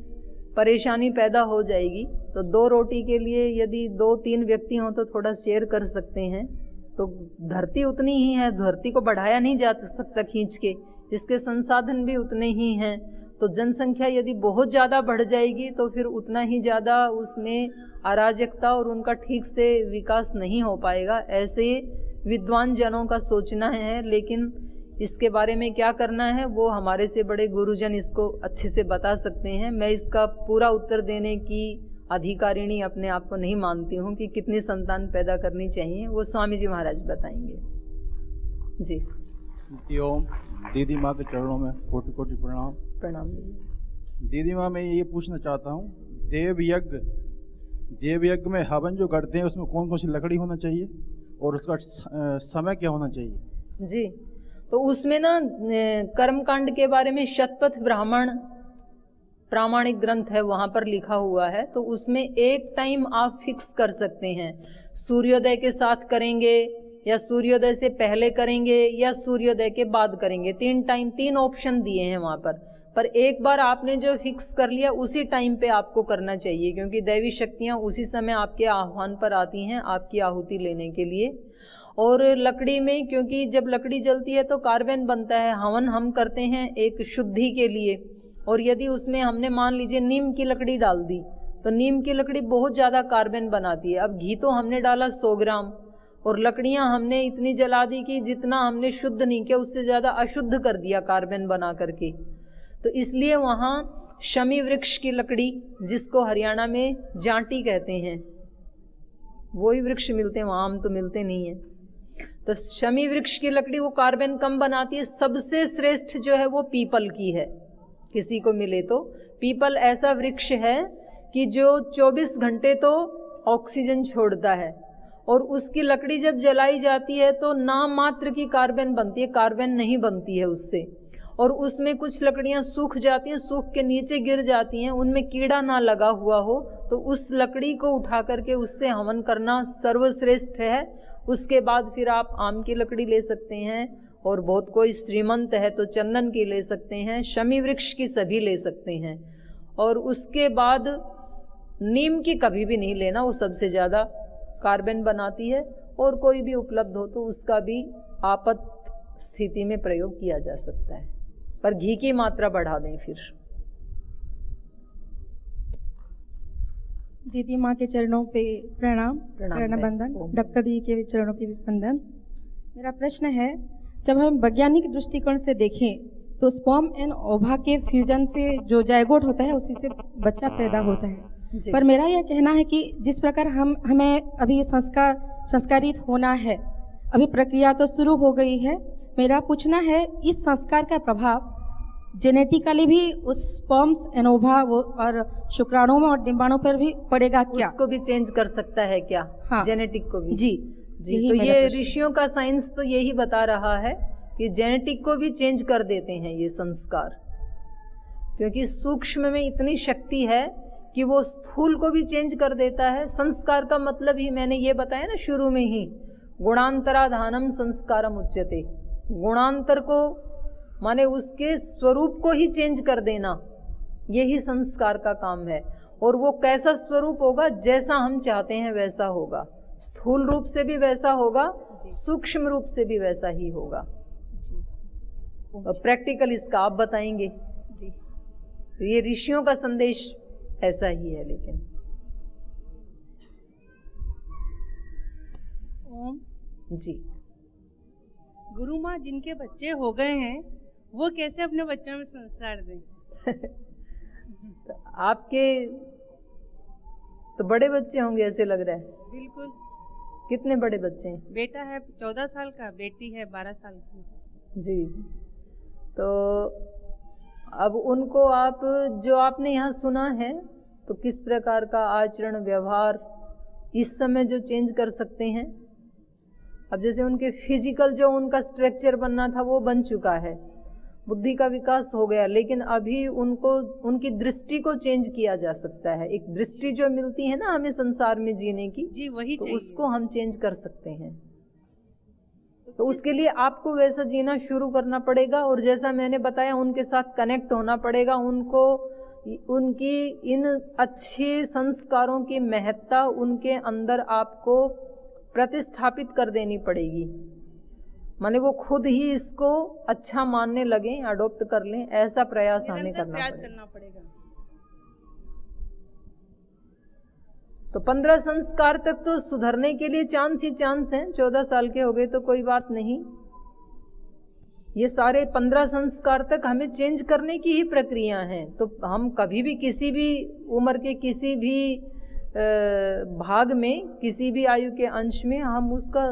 परेशानी पैदा हो जाएगी। तो 2 रोटी के लिए यदि 2-3 व्यक्ति हों तो थोड़ा शेयर कर सकते हैं। तो धरती उतनी ही है, धरती को बढ़ाया नहीं जा सकता खींच के, इसके संसाधन भी उतने ही हैं। तो जनसंख्या यदि बहुत ज़्यादा बढ़ जाएगी तो फिर उतना ही ज़्यादा उसमें अराजकता और उनका ठीक से विकास नहीं हो पाएगा, ऐसे विद्वान जनों का सोचना है। लेकिन इसके बारे में क्या करना है वो हमारे से बड़े गुरुजन इसको अच्छे से बता सकते हैं। मैं इसका पूरा उत्तर देने की अधिकारिणी अपने आप को नहीं मानती हूँ कि कितनी संतान पैदा करनी चाहिए, वो स्वामी जी महाराज बताएंगे। जी ओम। दीदी माँ के चरणों में कोटि कोटि प्रणाम। प्रणाम। दीदी माँ मैं ये पूछना चाहता हूँ, देव यज्ञ में हवन जो करते हैं उसमें कौन कौन सी लकड़ी होना चाहिए और उसका समय क्या होना चाहिए? जी, तो उसमें ना कर्मकांड के बारे में शतपथ ब्राह्मण प्रामाणिक ग्रंथ है, वहाँ पर लिखा हुआ है। तो उसमें एक टाइम आप फिक्स कर सकते हैं, सूर्योदय के साथ करेंगे या सूर्योदय से पहले करेंगे या सूर्योदय के बाद करेंगे। 3 टाइम, 3 ऑप्शन दिए हैं वहाँ पर एक बार आपने जो फिक्स कर लिया उसी टाइम पे आपको करना चाहिए, क्योंकि दैवी शक्तियाँ उसी समय आपके आह्वान पर आती हैं आपकी आहुति लेने के लिए। और लकड़ी में, क्योंकि जब लकड़ी जलती है तो कार्बन बनता है, हवन हम करते हैं एक शुद्धि के लिए। और यदि उसमें हमने मान लीजिए नीम की लकड़ी डाल दी तो नीम की लकड़ी बहुत ज़्यादा कार्बन बनाती है। अब घी तो हमने डाला 100 ग्राम और लकड़ियाँ हमने इतनी जला दी कि जितना हमने शुद्ध नहीं किया उससे ज़्यादा अशुद्ध कर दिया कार्बन बना करके। तो इसलिए वहाँ शमी वृक्ष की लकड़ी, जिसको हरियाणा में जांटी कहते हैं, वही वृक्ष मिलते हैं वहाँ, आम तो मिलते नहीं हैं। तो शमी वृक्ष की लकड़ी वो कार्बन कम बनाती है। सबसे श्रेष्ठ जो है वो पीपल की है, किसी को मिले तो। पीपल ऐसा वृक्ष है कि जो 24 घंटे तो ऑक्सीजन छोड़ता है और उसकी लकड़ी जब जलाई जाती है तो नाम मात्र की कार्बन बनती है, कार्बन नहीं बनती है उससे। और उसमें कुछ लकड़ियां सूख जाती हैं, सूख के नीचे गिर जाती हैं, उनमें कीड़ा ना लगा हुआ हो तो उस लकड़ी को उठा करके उससे हवन करना सर्वश्रेष्ठ है। उसके बाद फिर आप आम की लकड़ी ले सकते हैं और बहुत कोई श्रीमंत है तो चंदन की ले सकते हैं, शमी वृक्ष की सभी ले सकते हैं। और उसके बाद नीम की कभी भी नहीं लेना, वो सबसे ज़्यादा कार्बन बनाती है। और कोई भी उपलब्ध हो तो उसका भी आपात स्थिति में प्रयोग किया जा सकता है, पर घी की मात्रा बढ़ा दें फिर। दीदी माँ के चरणों पे प्रणाम, प्रणाम चरण है। बंदन, ओम। डॉक्टर दी के भी चरणों पे भी वंदन। मेरा प्रश्न है, जब हम वैज्ञानिक दृष्टिकोण से देखें तो स्पर्म एंड ओवा के फ्यूजन से जो जायगोट होता है उसी से बच्चा पैदा होता है। जी। पर मेरा यह कहना है कि जिस प्रकार हमें अभी संस्कारित होना है, अभी प्रक्रिया तो शुरू हो गई है। मेरा पूछना है, इस संस्कार का प्रभाव जेनेटिकली भी उस स्पर्म्स एंड ओवा और शुक्राणुओं और डिंबाणु पर भी पड़ेगा क्या? उसको भी चेंज कर सकता है क्या? हाँ। जेनेटिक को भी? जी जी, यही तो मेरा ये प्रश्न। ऋषियों का साइंस तो यही बता रहा है कि जेनेटिक को भी चेंज कर देते हैं ये संस्कार, क्योंकि सूक्ष्म में इतनी शक्ति है कि वो स्थूल को भी चेंज कर देता है। संस्कार का मतलब ही मैंने ये बताया ना शुरू में ही, गुणांतराधानम संस्कारम उच्यते। गुणांतर को माने उसके स्वरूप को ही चेंज कर देना, यही संस्कार का काम है। और वो कैसा स्वरूप होगा? जैसा हम चाहते हैं वैसा होगा। स्थूल रूप से भी वैसा होगा, सूक्ष्म रूप से भी वैसा ही होगा। प्रैक्टिकल इसका आप बताएंगे। जी ये ऋषियों का संदेश ऐसा ही है। लेकिन ओम। जी, गुरु माँ जिनके बच्चे हो गए हैं वो कैसे अपने बच्चों में संस्कार दें? तो आपके तो बड़े बच्चे होंगे ऐसे लग रहा है। बिल्कुल। कितने बड़े बच्चे हैं? बेटा है 14 साल का, बेटी है 12 साल की। जी, तो अब उनको आप जो आपने यहाँ सुना है, तो किस प्रकार का आचरण व्यवहार इस समय जो चेंज कर सकते हैं। अब जैसे उनके फिजिकल जो उनका स्ट्रक्चर बनना था वो बन चुका है, बुद्धि का विकास हो गया, लेकिन अभी उनको उनकी दृष्टि को चेंज किया जा सकता है। एक दृष्टि जो मिलती है ना हमें संसार में जीने की, जी वही तो चाहिए। उसको हम चेंज कर सकते हैं। तो उसके लिए आपको वैसा जीना शुरू करना पड़ेगा, और जैसा मैंने बताया उनके साथ कनेक्ट होना पड़ेगा। उनको उनकी इन अच्छे संस्कारों की महत्ता उनके अंदर आपको प्रतिस्थापित कर देनी पड़ेगी। माने वो खुद ही इसको अच्छा मानने लगें, अडॉप्ट कर लें, ऐसा प्रयास हमें निरंतर करना प्रयास पड़ेगा। करना पड़ेगा। तो 15 संस्कार तक तो सुधरने के लिए चांस ही चांस हैं। 14 साल के हो गए तो कोई बात नहीं। ये सारे 15 संस्कार तक हमें चेंज करने की ही प्रक्रिया हैं। तो हम कभी भी किसी भी उम्र के किसी भी भाग में, किसी भी आयु के अंश में हम उसका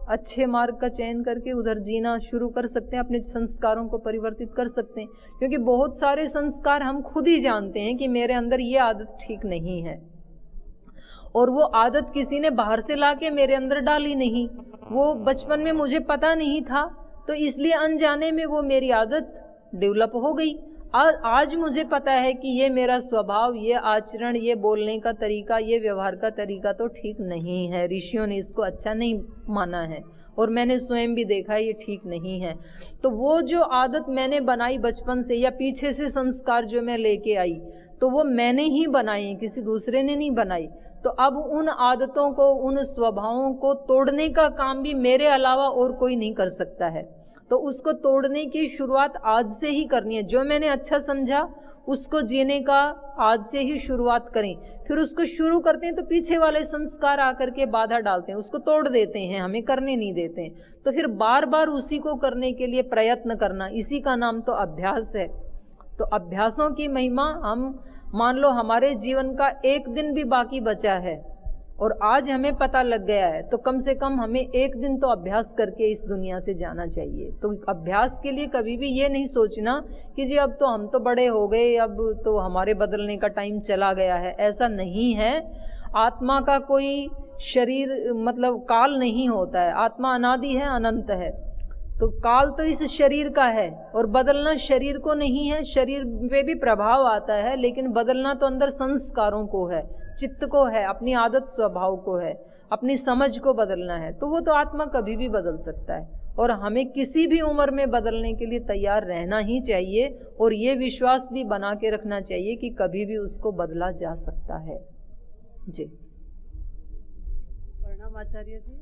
अच्छे मार्ग का चयन करके उधर जीना शुरू कर सकते हैं, अपने संस्कारों को परिवर्तित कर सकते हैं। क्योंकि बहुत सारे संस्कार हम खुद ही जानते हैं कि मेरे अंदर ये आदत ठीक नहीं है, और वो आदत किसी ने बाहर से लाके मेरे अंदर डाली नहीं, वो बचपन में मुझे पता नहीं था, तो इसलिए अनजाने में वो मेरी आदत डेवलप हो गई। आज मुझे पता है कि ये मेरा स्वभाव, ये आचरण, ये बोलने का तरीका, ये व्यवहार का तरीका तो ठीक नहीं है। ऋषियों ने इसको अच्छा नहीं माना है, और मैंने स्वयं भी देखा ये ठीक नहीं है। तो वो जो आदत मैंने बनाई बचपन से, या पीछे से संस्कार जो मैं लेके आई, तो वो मैंने ही बनाई, किसी दूसरे ने नहीं बनाई। तो अब उन आदतों को, उन स्वभावों को तोड़ने का काम भी मेरे अलावा और कोई नहीं कर सकता है। तो उसको तोड़ने की शुरुआत आज से ही करनी है। जो मैंने अच्छा समझा उसको जीने का आज से ही शुरुआत करें। फिर उसको शुरू करते हैं तो पीछे वाले संस्कार आकर के बाधा डालते हैं, उसको तोड़ देते हैं, हमें करने नहीं देते हैं। तो फिर बार बार उसी को करने के लिए प्रयत्न करना, इसी का नाम तो अभ्यास है। तो अभ्यासों की महिमा, हम मान लो हमारे जीवन का एक दिन भी बाकी बचा है और आज हमें पता लग गया है, तो कम से कम हमें एक दिन तो अभ्यास करके इस दुनिया से जाना चाहिए। तो अभ्यास के लिए कभी भी ये नहीं सोचना कि जी अब तो हम तो बड़े हो गए, अब तो हमारे बदलने का टाइम चला गया है। ऐसा नहीं है। आत्मा का कोई शरीर मतलब काल नहीं होता है। आत्मा अनादि है, अनंत है। तो काल तो इस शरीर का है, और बदलना शरीर को नहीं है। शरीर पे भी प्रभाव आता है, लेकिन बदलना तो अंदर संस्कारों को है, चित्त को है, अपनी आदत स्वभाव को है, अपनी समझ को बदलना है। तो वो तो आत्मा कभी भी बदल सकता है, और हमें किसी भी उम्र में बदलने के लिए तैयार रहना ही चाहिए, और ये विश्वास भी बना के रखना चाहिए कि कभी भी उसको बदला जा सकता है। जी, प्रणाम आचार्य जी।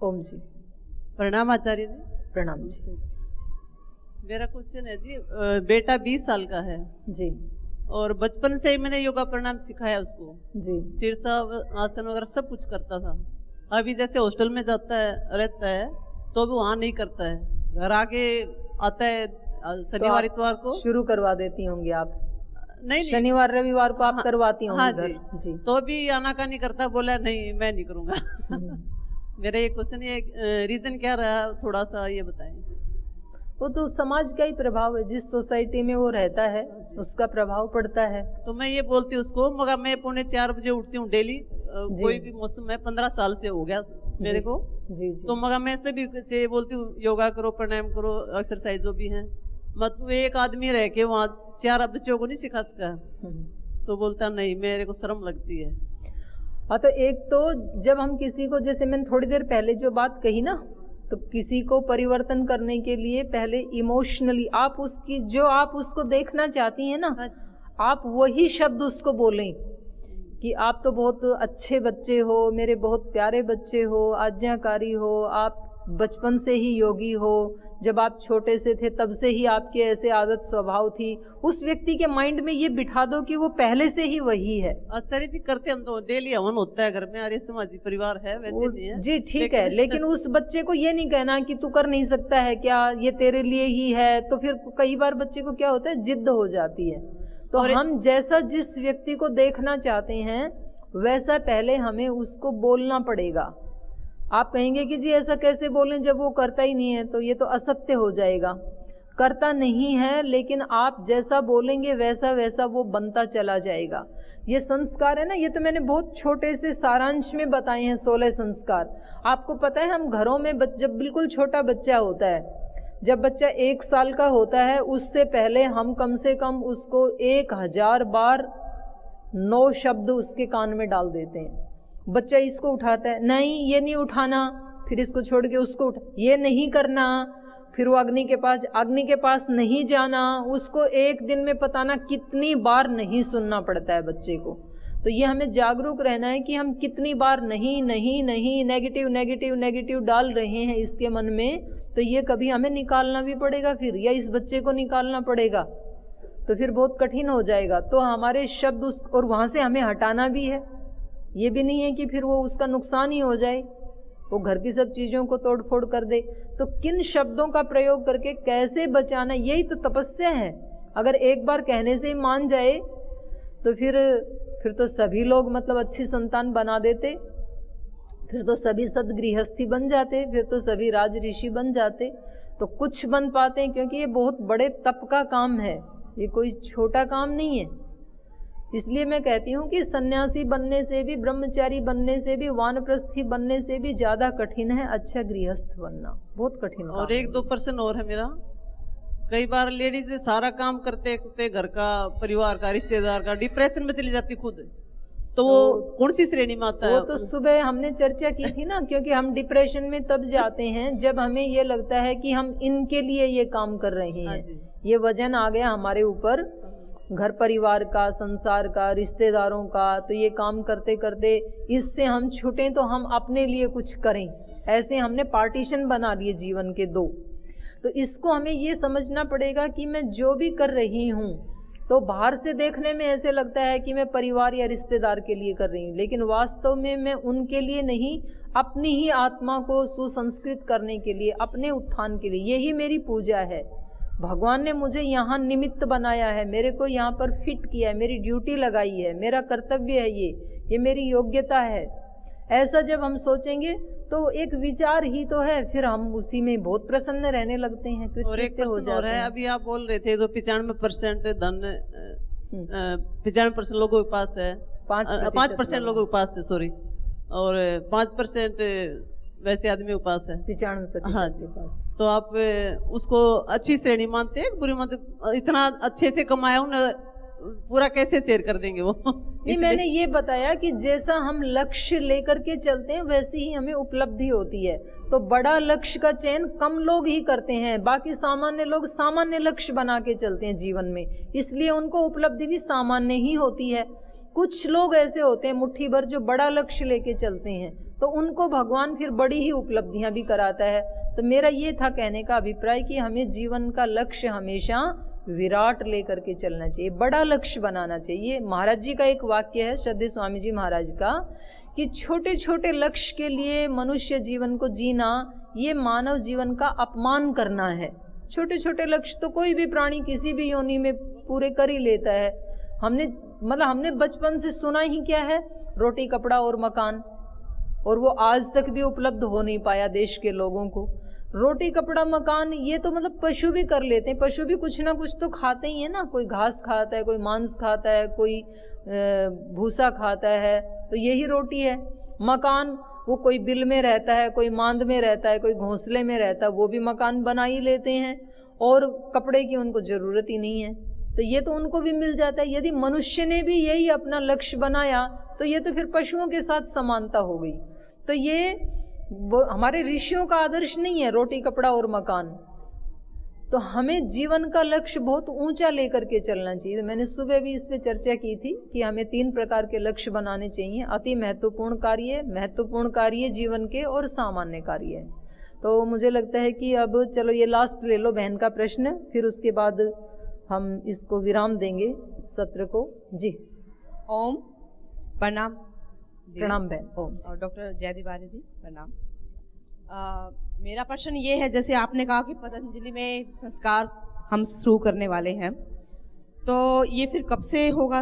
ओम जी। प्रणाम आचार्य जी। प्रणाम जी। मेरा क्वेश्चन है जी, बेटा 20 साल का है जी। और बचपन से ही मैंने योगा प्राणायाम सिखाया उसको, जी शीर्ष आसन वगैरह सब कुछ करता था। अभी जैसे हॉस्टल में जाता है रहता है तो भी वहाँ नहीं करता है, घर आके आता है शनिवार इतवार को। शुरू करवा देती होंगी आप? नहीं शनिवार रविवार को आप करवाती होंगी हाँ इधर? जी तो भी आनाकानी करता, बोला नहीं मैं नहीं करूँगा। मेरा ये क्वेश्चन, ये रीजन क्या रहा, थोड़ा सा ये बताएं। वो तो समाज का ही प्रभाव है, जिस सोसाइटी में वो रहता है उसका प्रभाव पड़ता है। तो मैं ये बोलती हूँ उसको, मगर मैं 3:45 बजे उठती हूँ डेली, कोई भी मौसम में, 15 साल से हो गया मेरे को। जी जी तो मगर मैं भी से बोलती हूँ योगा करो, प्राणायाम करो, एक्सरसाइज जो भी है। मत तू एक आदमी रह के वहाँ 4 बच्चों को नहीं सिखा सका। तो बोलता नहीं, मेरे को शर्म लगती है। हाँ, तो एक तो जब हम किसी को, जैसे मैंने थोड़ी देर पहले जो बात कही ना, तो किसी को परिवर्तन करने के लिए पहले इमोशनली आप उसकी, जो आप उसको देखना चाहती हैं ना, आप वही शब्द उसको बोलें कि आप तो बहुत अच्छे बच्चे हो, मेरे बहुत प्यारे बच्चे हो, आज्ञाकारी हो, आप बचपन से ही योगी हो, जब आप छोटे से थे तब से ही आपके ऐसे आदत स्वभाव थी। उस व्यक्ति के माइंड में ये बिठा दो कि वो पहले से ही वही है। आचार्य जी करते हम तो डेली हवन होता है घर में, आर्य समाजी परिवार है, वैसे नहीं है जी ठीक है, लेकिन उस बच्चे को ये नहीं कहना कि तू कर नहीं सकता है क्या, ये तेरे लिए ही है। तो फिर कई बार बच्चे को क्या होता है, जिद हो जाती है। तो हम जैसा जिस व्यक्ति को देखना चाहते हैं वैसा पहले हमें उसको बोलना पड़ेगा। आप कहेंगे कि जी ऐसा कैसे बोलें जब वो करता ही नहीं है, तो ये तो असत्य हो जाएगा। करता नहीं है, लेकिन आप जैसा बोलेंगे वैसा वैसा वो बनता चला जाएगा। ये संस्कार है ना, ये तो मैंने बहुत छोटे से सारांश में बताए हैं, 16 संस्कार। आपको पता है हम घरों में जब बिल्कुल छोटा बच्चा होता है, जब बच्चा 1 साल का होता है, उससे पहले हम कम से कम उसको 1000 बार 9 शब्द उसके कान में डाल देते हैं। बच्चा इसको उठाता है, नहीं ये नहीं उठाना, फिर इसको छोड़ के उसको ये नहीं करना, फिर वो अग्नि के पास नहीं जाना। उसको एक दिन में पता ना कितनी बार नहीं सुनना पड़ता है बच्चे को। तो ये हमें जागरूक रहना है कि हम कितनी बार नहीं नहीं नहीं नेगेटिव नेगेटिव नेगेटिव डाल रहे हैं इसके मन में। तो ये कभी हमें निकालना भी पड़ेगा फिर, या इस बच्चे को निकालना पड़ेगा, तो फिर बहुत कठिन हो जाएगा। तो हमारे शब्द और वहाँ से हमें हटाना भी है। ये भी नहीं है कि फिर वो उसका नुकसान ही हो जाए, वो घर की सब चीज़ों को तोड़ फोड़ कर दे। तो किन शब्दों का प्रयोग करके कैसे बचाना, यही तो तपस्या है। अगर एक बार कहने से ही मान जाए तो फिर तो सभी लोग मतलब अच्छी संतान बना देते, फिर तो सभी सदगृहस्थी बन जाते, फिर तो सभी राज ऋषि बन जाते। तो कुछ बन पाते हैं, क्योंकि ये बहुत बड़े तप का काम है, ये कोई छोटा काम नहीं है। इसलिए मैं कहती हूँ कि सन्यासी बनने से भी, ब्रह्मचारी बनने से भी, वानप्रस्थी बनने से भी ज़्यादा कठिन है अच्छा गृहस्थ बनना, बहुत कठिन। और 1-2 प्रश्न और है मेरा। कई बार लेडीज सारा काम करते करते घर का, परिवार का, रिश्तेदार का, डिप्रेशन में चली जाती खुद, तो वो कौन सी श्रेणी में आता है? वो तो सुबह हमने चर्चा की थी ना, क्योंकि हम डिप्रेशन में तब जाते हैं जब हमें ये लगता है कि हम इनके लिए ये काम कर रहे हैं। ये वजन आ गया हमारे ऊपर, घर परिवार का, संसार का, रिश्तेदारों का। तो ये काम करते करते इससे हम छूटें तो हम अपने लिए कुछ करें, ऐसे हमने पार्टीशन बना लिए जीवन के 2। तो इसको हमें ये समझना पड़ेगा कि मैं जो भी कर रही हूँ, तो बाहर से देखने में ऐसे लगता है कि मैं परिवार या रिश्तेदार के लिए कर रही हूँ, लेकिन वास्तव में मैं उनके लिए नहीं, अपनी ही आत्मा को सुसंस्कृत करने के लिए, अपने उत्थान के लिए। यही मेरी पूजा है। भगवान ने मुझे यहाँ निमित्त बनाया है, मेरे को यहाँ पर फिट किया है, मेरी ड्यूटी लगाई है, मेरा कर्तव्य है, ये मेरी योग्यता है। ऐसा जब हम सोचेंगे तो एक विचार ही तो है, फिर हम उसी में बहुत प्रसन्न रहने लगते हैं। और एक प्रश्न और है, अभी आप बोल रहे थे जो 95% धन 95% लोगों के पास है, 5% लोगों के पास है, सॉरी, और 5% वैसे आदमी के पास है, 95% हाँ के पास। तो आप उसको अच्छी श्रेणी मानते हैं, बुरी मानते? इतना अच्छे से कमाया उन्हें पूरा कैसे शेयर कर देंगे वो? नहीं, मैंने ये बताया कि जैसा हम लक्ष्य लेकर के चलते हैं वैसी ही हमें उपलब्धि होती है। तो बड़ा लक्ष्य का चयन कम लोग ही करते हैं, बाकी सामान्य लोग सामान्य लक्ष्य बना के चलते हैं जीवन में, इसलिए उनको उपलब्धि भी सामान्य ही होती है। कुछ लोग ऐसे होते हैं मुट्ठी भर जो बड़ा लक्ष्य लेके चलते हैं, तो उनको भगवान फिर बड़ी ही उपलब्धियां भी कराता है। तो मेरा ये था कहने का अभिप्राय कि हमें जीवन का लक्ष्य हमेशा विराट लेकर के चलना चाहिए, बड़ा लक्ष्य बनाना चाहिए। महाराज जी का एक वाक्य है, श्रद्धेय स्वामी जी महाराज का, कि छोटे छोटे लक्ष्य के लिए मनुष्य जीवन को जीना ये मानव जीवन का अपमान करना है। छोटे छोटे लक्ष्य तो कोई भी प्राणी किसी भी योनि में पूरे कर ही लेता है। हमने बचपन से सुना ही क्या है, रोटी कपड़ा और मकान, और वो आज तक भी उपलब्ध हो नहीं पाया देश के लोगों को। रोटी कपड़ा मकान ये तो मतलब पशु भी कर लेते हैं, पशु भी कुछ ना कुछ तो खाते ही है ना, कोई घास खाता है, कोई मांस खाता है, कोई भूसा खाता है, तो यही रोटी है। मकान वो कोई बिल में रहता है, कोई मांद में रहता है, कोई घोंसले में रहता है, वो भी मकान बना ही लेते हैं, और कपड़े की उनको जरूरत ही नहीं है, तो ये तो उनको भी मिल जाता है। यदि मनुष्य ने भी यही अपना लक्ष्य बनाया तो ये तो फिर पशुओं के साथ समानता हो गई। तो ये हमारे ऋषियों का आदर्श नहीं है रोटी कपड़ा और मकान। तो हमें जीवन का लक्ष्य बहुत ऊंचा लेकर के चलना चाहिए। तो मैंने सुबह भी इस पे चर्चा की थी कि हमें 3 प्रकार के लक्ष्य बनाने चाहिए, अति महत्वपूर्ण कार्य जीवन के, और सामान्य कार्य। तो मुझे लगता है कि अब चलो ये लास्ट ले लो बहन का प्रश्न, फिर उसके बाद हम इसको विराम देंगे सत्र को। जी ओम। प्रणाम। प्रणाम बहन। ओम। और डॉक्टर जय तिवारी जी प्रणाम। मेरा प्रश्न ये है, जैसे आपने कहा कि पतंजलि में संस्कार हम शुरू करने वाले हैं, तो ये फिर कब से होगा?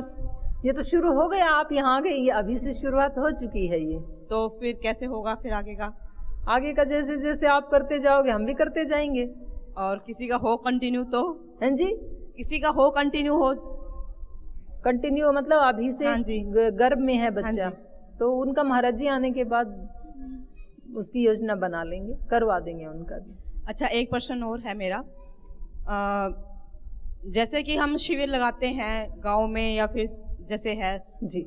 ये तो शुरू हो गया, आप यहाँ आ गए, ये अभी से शुरुआत हो चुकी है। ये तो फिर कैसे होगा फिर आगे का? आगे का जैसे जैसे आप करते जाओगे हम भी करते जाएंगे। और किसी का हो कंटिन्यू तो? हाँ जी, किसी का हो कंटिन्यू हो? कंटिन्यू मतलब अभी से हाँ जी। गर्भ में है बच्चा, हाँ तो उनका महाराज जी आने के बाद उसकी योजना बना लेंगे, करवा देंगे उनका भी। अच्छा, एक प्रश्न और है मेरा। जैसे कि हम शिविर लगाते हैं गांव में, या फिर जैसे है जी,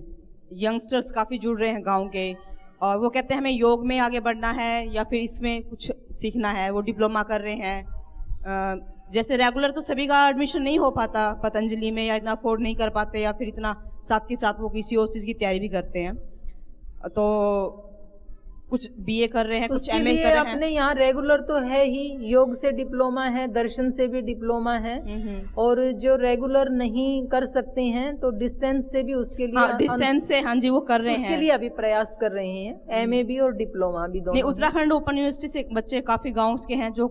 यंगस्टर्स काफ़ी जुड़ रहे हैं गांव के, और वो कहते हैं हमें योग में आगे बढ़ना है या फिर इसमें कुछ सीखना है, वो डिप्लोमा कर रहे हैं। जैसे रेगुलर तो सभी का एडमिशन नहीं हो पाता पतंजलि में, या इतना अफोर्ड नहीं कर पाते, या फिर इतना साथ के साथ वो किसी और चीज़ की तैयारी भी करते हैं। तो कुछ बीए कर रहे हैं, कुछ एमए कर रहे हैं। अपने यहाँ रेगुलर तो है ही, योग से डिप्लोमा है, दर्शन से भी डिप्लोमा है, और जो रेगुलर नहीं कर सकते हैं तो डिस्टेंस से भी उसके लिए डिस्टेंस से हाँ जी वो कर रहे हैं, उसके लिए अभी प्रयास कर रहे हैं, एमए भी और डिप्लोमा भी दोनों। उत्तराखंड ओपन यूनिवर्सिटी से बच्चे काफी गाँव के हैं जो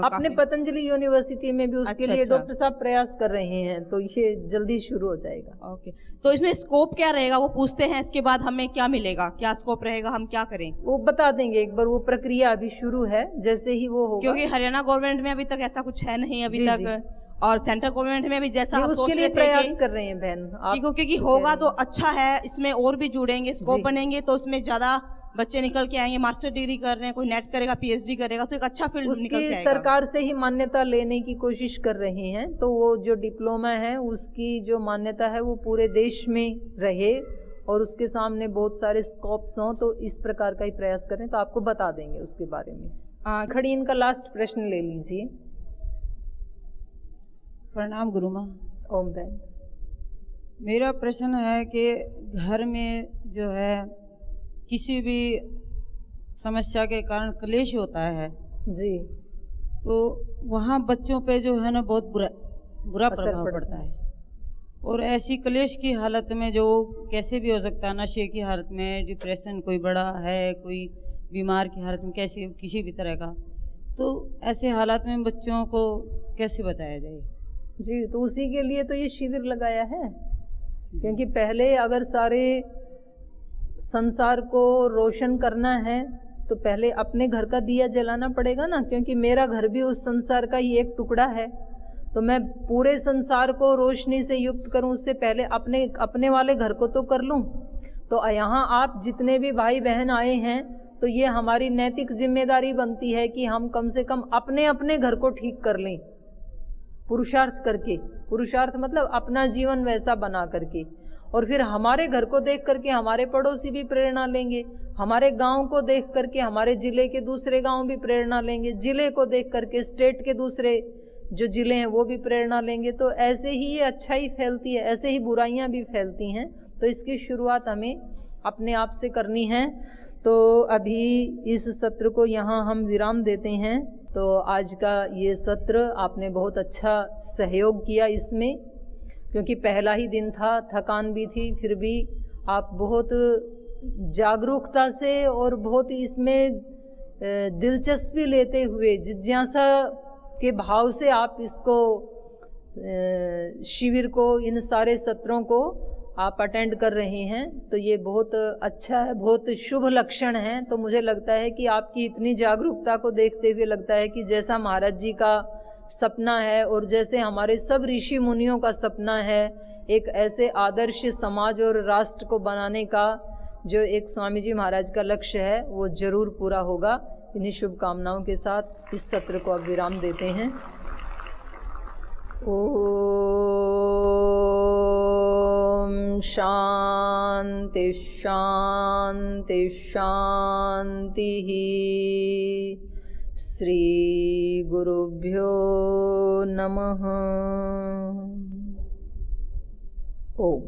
अपने पतंजलि यूनिवर्सिटी में भी उसके लिए डॉक्टर साहब प्रयास कर रहे हैं, तो ये जल्दी शुरू हो जाएगा। ओके, तो इसमें स्कोप क्या रहेगा? वो पूछते हैं इसके बाद हमें क्या मिलेगा, क्या स्कोप रहेगा, हम क्या करें? वो बता देंगे एक बार, वो प्रक्रिया अभी शुरू है, जैसे ही वो होगा। क्योंकि हरियाणा गवर्नमेंट में अभी तक ऐसा कुछ है नहीं अभी तक, और सेंट्रल गवर्नमेंट में भी जैसा हम उसके लिए प्रयास कर रहे हैं बहन, क्योंकि होगा तो अच्छा है, इसमें और भी जुड़ेंगे, स्कोप बनेंगे तो उसमें ज्यादा बच्चे निकल के आएंगे। मास्टर डिग्री कर रहे हैं, कोई नेट करेगा, पीएचडी करेगा, तो एक अच्छा फील्ड निकल के आएगा। सरकार से ही मान्यता लेने की कोशिश कर रहे हैं, तो वो जो डिप्लोमा है उसकी जो मान्यता है वो पूरे देश में रहे और उसके सामने बहुत सारे स्कोप्स हों, तो इस प्रकार का ही प्रयास करें, तो आपको बता देंगे उसके बारे में। खड़ी इनका लास्ट प्रश्न ले लीजिए। प्रणाम गुरु माँ। ओम बहन। मेरा प्रश्न है कि घर में जो है किसी भी समस्या के कारण क्लेश होता है जी, तो वहाँ बच्चों पे जो है ना बहुत बुरा प्रभाव पड़ता है, और ऐसी क्लेश की हालत में जो कैसे भी हो सकता है, नशे की हालत में, डिप्रेशन कोई बड़ा है, कोई बीमार की हालत में, कैसे किसी भी तरह का, तो ऐसे हालात में बच्चों को कैसे बचाया जाए? जी, तो उसी के लिए तो ये शिविर लगाया है, क्योंकि पहले अगर सारे संसार को रोशन करना है तो पहले अपने घर का दिया जलाना पड़ेगा ना, क्योंकि मेरा घर भी उस संसार का ही एक टुकड़ा है। तो मैं पूरे संसार को रोशनी से युक्त करूं, उससे पहले अपने वाले घर को तो कर लूं। तो यहाँ आप जितने भी भाई बहन आए हैं, तो ये हमारी नैतिक जिम्मेदारी बनती है कि हम कम से कम अपने अपने घर को ठीक कर लें, पुरुषार्थ करके। पुरुषार्थ मतलब अपना जीवन वैसा बना करके, और फिर हमारे घर को देख करके हमारे पड़ोसी भी प्रेरणा लेंगे, हमारे गांव को देख करके हमारे जिले के दूसरे गांव भी प्रेरणा लेंगे, जिले को देख करके स्टेट के दूसरे जो जिले हैं वो भी प्रेरणा लेंगे। तो ऐसे ही ये अच्छाई फैलती है, ऐसे ही बुराइयां भी फैलती हैं। तो इसकी शुरुआत हमें अपने आप से करनी है। तो अभी इस सत्र को यहाँ हम विराम देते हैं। तो आज का ये सत्र आपने बहुत अच्छा सहयोग किया इसमें, क्योंकि पहला ही दिन था, थकान भी थी, फिर भी आप बहुत जागरूकता से और बहुत इसमें दिलचस्पी लेते हुए, जिज्ञासा के भाव से आप इसको शिविर को, इन सारे सत्रों को आप अटेंड कर रहे हैं। तो ये बहुत अच्छा है, बहुत शुभ लक्षण है। तो मुझे लगता है कि आपकी इतनी जागरूकता को देखते हुए लगता है कि जैसा महाराज जी का सपना है और जैसे हमारे सब ऋषि मुनियों का सपना है, एक ऐसे आदर्श समाज और राष्ट्र को बनाने का जो एक स्वामी जी महाराज का लक्ष्य है, वो जरूर पूरा होगा। इन्हीं शुभकामनाओं के साथ इस सत्र को अब विराम देते हैं। ओम शांति शांति शांति। श्री गुरुभ्यो नमः। ओम।